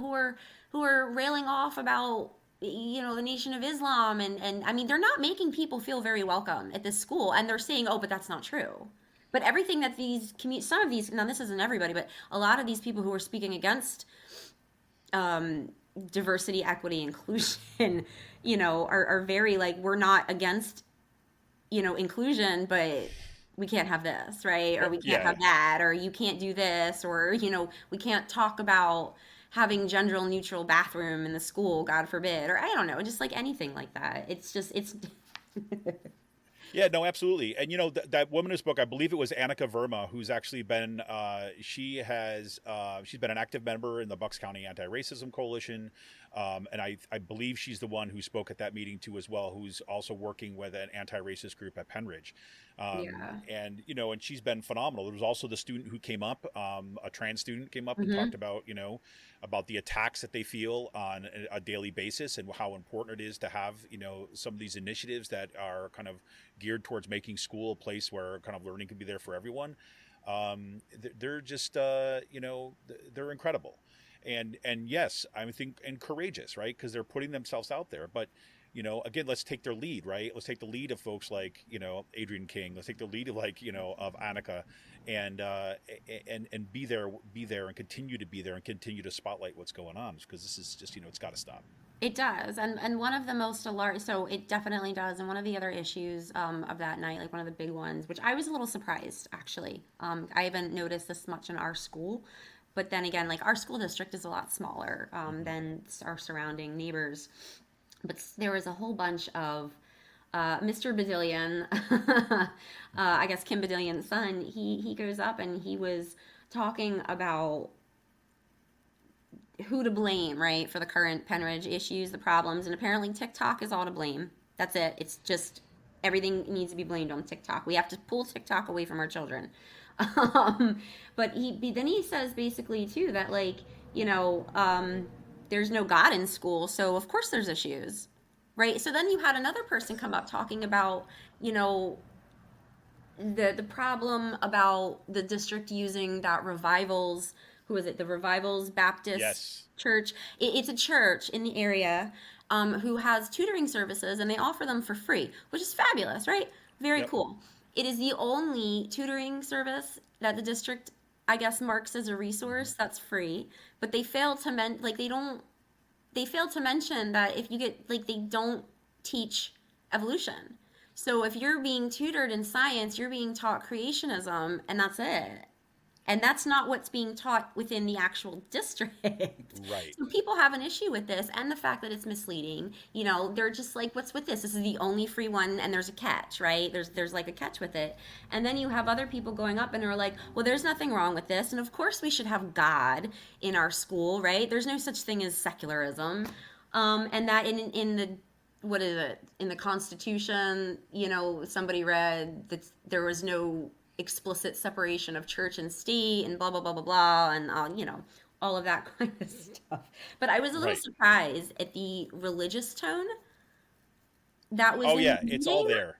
who are railing off about the Nation of Islam, and I mean they're not making people feel very welcome at this school, and they're saying, oh, but that's not true. But everything that some of these, now this isn't everybody, but a lot of these people who are speaking against um, diversity, equity, inclusion, are very like, we're not against, inclusion, but we can't have this, right? Or Well, we can't yeah. have that, or you can't do this, or, we can't talk about having gender neutral bathroom in the school, God forbid, or I don't know, just like anything like that. It's Yeah, no, absolutely. And that woman who spoke, I believe it was Annika Verma, who's actually been she's been an active member in the Bucks County Anti-Racism Coalition, and I believe she's the one who spoke at that meeting too as well, who's also working with an anti-racist group at Pennridge. yeah. And she's been phenomenal. There was also the student who came up, a trans student came up and Hmm. talked about about the attacks that they feel on a daily basis, and how important it is to have some of these initiatives that are kind of geared towards making school a place where kind of learning can be there for everyone. They're just they're incredible, and yes, I think, and courageous, right? Because they're putting themselves out there. But again, let's take their lead, right? Let's take the lead of folks like Adrian King. Let's take the lead of of Annika, and be there and continue to be there and continue to spotlight what's going on, because this is just it's got to stop. It does, and one of the most alarming. So it definitely does. And one of the other issues of that night, like one of the big ones, which I was a little surprised actually. I haven't noticed this much in our school, but then again, like our school district is a lot smaller Hmm. than our surrounding neighbors. But there was a whole bunch of Mr. Badillion, I guess Kim Badillion's son. He goes up and he was talking about who to blame, right, for the current Pennridge issues, the problems, and apparently TikTok is all to blame. That's it. It's just everything needs to be blamed on TikTok. We have to pull TikTok away from our children. Um, but then he says basically too that like there's no God in school, so of course there's issues, right? So then you had another person come up talking about you know the problem about the district using that revivals, who is it, the Revivals Baptist Yes. Church. It's a church in the area who has tutoring services, and they offer them for free, which is fabulous, right? Very Yep. cool. It is the only tutoring service that the district, I guess, marks as a Hmm. resource that's free, but they fail to like they fail to mention that if you get like they don't teach evolution. So if you're being tutored in science, you're being taught creationism, and that's it. And that's not what's being taught within the actual district. Right. So people have an issue with this and the fact that it's misleading. They're just like, what's with this? This is the only free one, and there's a catch, right? There's like a catch with it. And then you have other people going up and are like, well, there's nothing wrong with this, and of course we should have God in our school, right? There's no such thing as secularism. And that in the what is it, in the Constitution, somebody read that there was no explicit separation of church and state, and blah blah blah blah blah, and all of that kind of stuff. But I was a little Right. surprised at the religious tone that was Oh in the yeah, it's all meeting. there.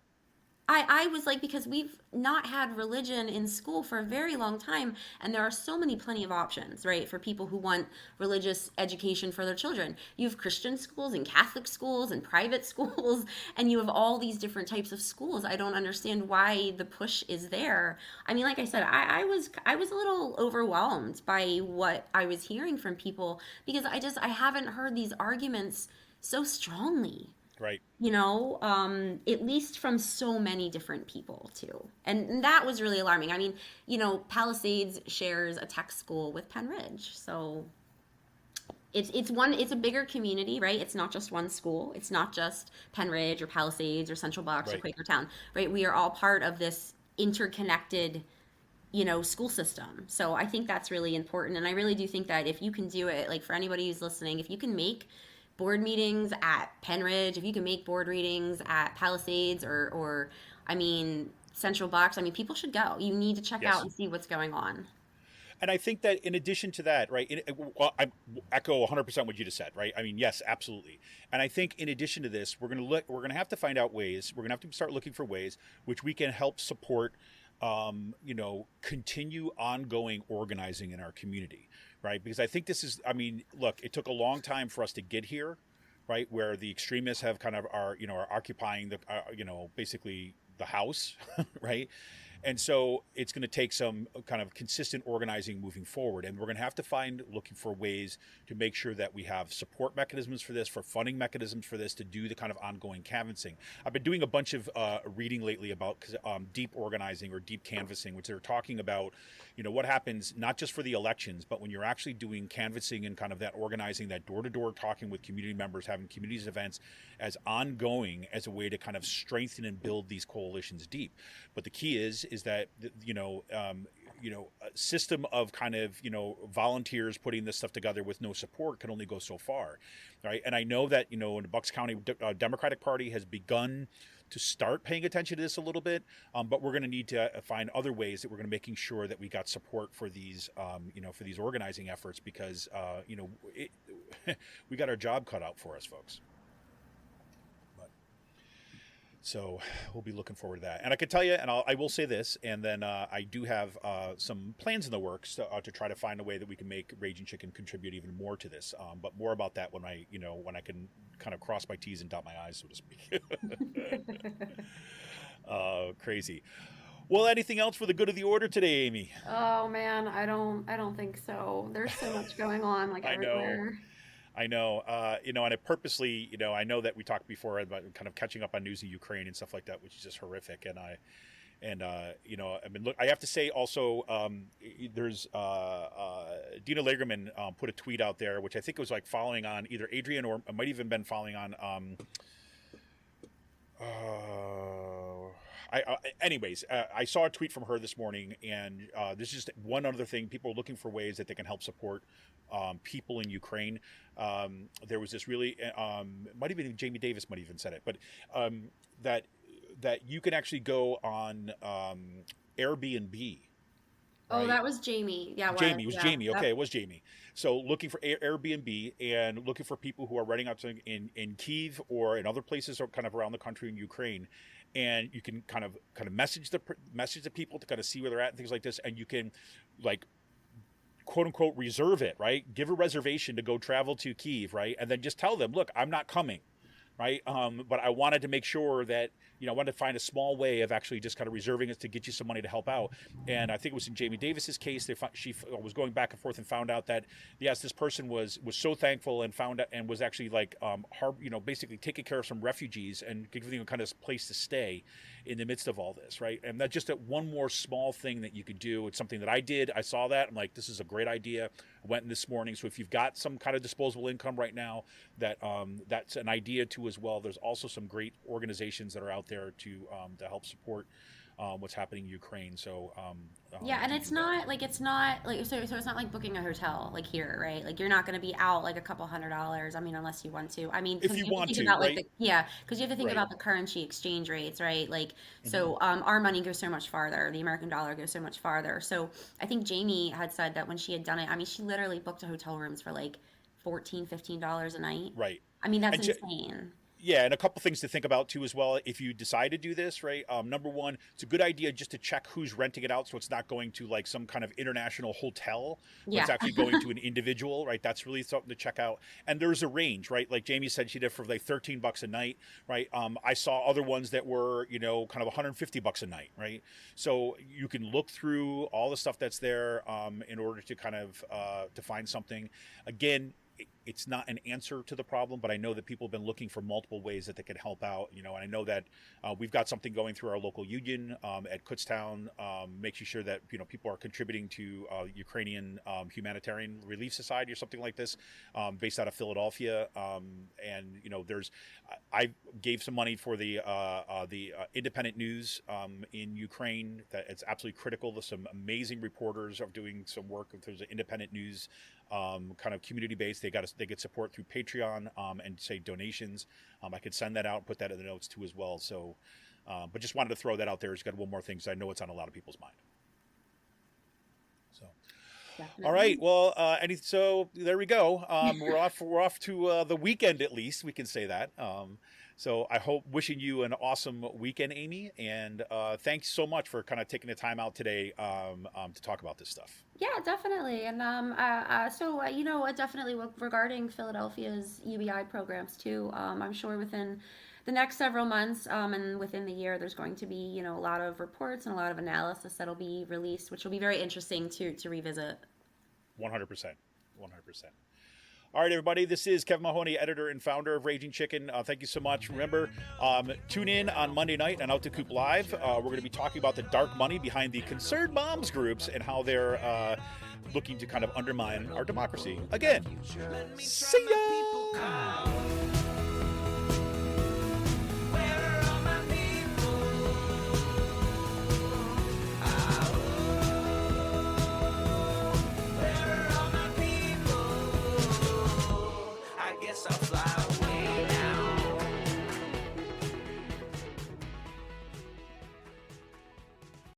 I was like, because we've not had religion in school for a very long time, and there are so many plenty of options, right, for people who want religious education for their children. You have Christian schools and Catholic schools and private schools, and you have all these different types of schools. I don't understand why the push is there. I mean, like I said, I was a little overwhelmed by what I was hearing from people, because I haven't heard these arguments so strongly, Right. at least from so many different people too. And that was really alarming. I mean, Palisades shares a tech school with Pennridge. So it's a bigger community, right? It's not just one school. It's not just Pennridge or Palisades or Central Bucks or Right. Quakertown, right? We are all part of this interconnected school system. So I think that's really important. And I really do think that if you can do it, like for anybody who's listening, if you can make board meetings at Pennridge, if you can make board readings at Palisades or I mean, Central Bucks, I mean, people should go. You need to check out Yes. and see what's going on. And I think that in addition to that, right, well, I echo 100% what you just said, right? I mean, yes, absolutely. And I think in addition to this, we're going to have to find out ways, we're going to have to start looking for ways which we can help support, continue ongoing organizing in our community, right? Because I think this is, I mean, look, it took a long time for us to get here, right? Where the extremists have kind of are occupying the, basically the house, right? And so it's going to take some kind of consistent organizing moving forward. And we're going to have to looking for ways to make sure that we have support mechanisms for this, for funding mechanisms for this, to do the kind of ongoing canvassing. I've been doing a bunch of reading lately about deep organizing or deep canvassing, which they're talking about, what happens not just for the elections, but when you're actually doing canvassing and kind of that organizing, that door-to-door talking with community members, having communities events as ongoing as a way to kind of strengthen and build these coalitions deep. But the key is that, a system of kind of, volunteers putting this stuff together with no support can only go so far, right? And I know that, in the Bucks County Democratic Party has begun to start paying attention to this a little bit, but we're going to need to find other ways that we're going to making sure that we got support for these, for these organizing efforts, because, we got our job cut out for us, folks. So we'll be looking forward to that. And I can tell you, and I will say this, and then I do have some plans in the works to try to find a way that we can make Raging Chicken contribute even more to this. But more about that when I can kind of cross my T's and dot my I's, so to speak. Crazy. Well, anything else for the good of the order today, Amy? Oh man, I don't think so. There's so much going on, like everywhere. I know, and I purposely, I know that we talked before about kind of catching up on news in Ukraine and stuff like that, which is just horrific. And I mean, look, I have to say also, there's Dina Lagerman put a tweet out there, which I think was like following on either Adrian or it might even been following on. I saw a tweet from her this morning, and this is just one other thing. People are looking for ways that they can help support people in Ukraine. There was this really, might have been Jamie Davis might have even said it, but that you can actually go on Airbnb. Oh, right? that was Jamie. Yeah, Jamie. It was yeah. Jamie. Okay, it was Jamie. So looking for Airbnb and looking for people who are renting out something in Kyiv or in other places or kind of around the country in Ukraine. And you can kind of message the people to kind of see where they're at and things like this. And you can, like, quote unquote, reserve it, right? Give a reservation to go travel to Kyiv, right? And then just tell them, look, I'm not coming, right? But I wanted to make sure that, I wanted to find a small way of actually just kind of reserving it to get you some money to help out. And I think it was in Jamie Davis's case, she was going back and forth and found out that, yes, this person was so thankful and found out and was actually like, basically taking care of some refugees and giving them kind of place to stay in the midst of all this, right? And that's just one more small thing that you could do. It's something that I did. I saw that. I'm like, this is a great idea. I went in this morning. So if you've got some kind of disposable income right now, that's an idea too as well. There's also some great organizations that are out there to help support what's happening in Ukraine. So yeah, and it's not like it's not like booking a hotel like here, right? Like you're not going to be out like a couple $100s. I mean, unless you want to. I mean, if you want to, about, right? because you have to think about the currency exchange rates, right? Like, so our money goes so much farther. The American dollar goes so much farther. So I think Jamie had said that when she had done it, I mean, she literally booked hotel rooms for like $14-15 a night. Right. I mean, that's insane. Yeah, and a couple things to think about too as well. If you decide to do this, right? Number one, it's a good idea just to check who's renting it out, so it's not going to like some kind of international hotel. Yeah. It's actually going to an individual, right? That's really something to check out. And there's a range, right? Like Jamie said, she did for like $13 a night, right? I saw other ones that were, kind of $150 a night, right? So you can look through all the stuff that's there in order to kind of to find something. Again, it's not an answer to the problem, but I know that people have been looking for multiple ways that they can help out, and I know that we've got something going through our local union at Kutztown, making sure that people are contributing to Ukrainian Humanitarian Relief Society or something like this, based out of Philadelphia, and I gave some money for the independent news in Ukraine. That it's absolutely critical. There's some amazing reporters are doing some work. There's an independent news kind of community based. They get support through Patreon and say donations. I could send that out, put that in the notes too as well. So, but just wanted to throw that out there. Just got one more thing, because I know it's on a lot of people's mind. So, All right. Well, so there we go. We're off. We're off to the weekend. At least we can say that. So I hope wishing you an awesome weekend, Amy, and thanks so much for kind of taking the time out today to talk about this stuff. Yeah, definitely. And definitely regarding Philadelphia's UBI programs too. I'm sure within the next several months and within the year, there's going to be a lot of reports and a lot of analysis that'll be released, which will be very interesting to revisit. 100%. 100%. All right, everybody, this is Kevin Mahoney, editor and founder of Raging Chicken. Thank you so much. Remember, tune in on Monday night on Out to Coop Live. We're going to be talking about the dark money behind the concerned moms groups and how they're looking to kind of undermine our democracy. Again, see ya! I'll fly.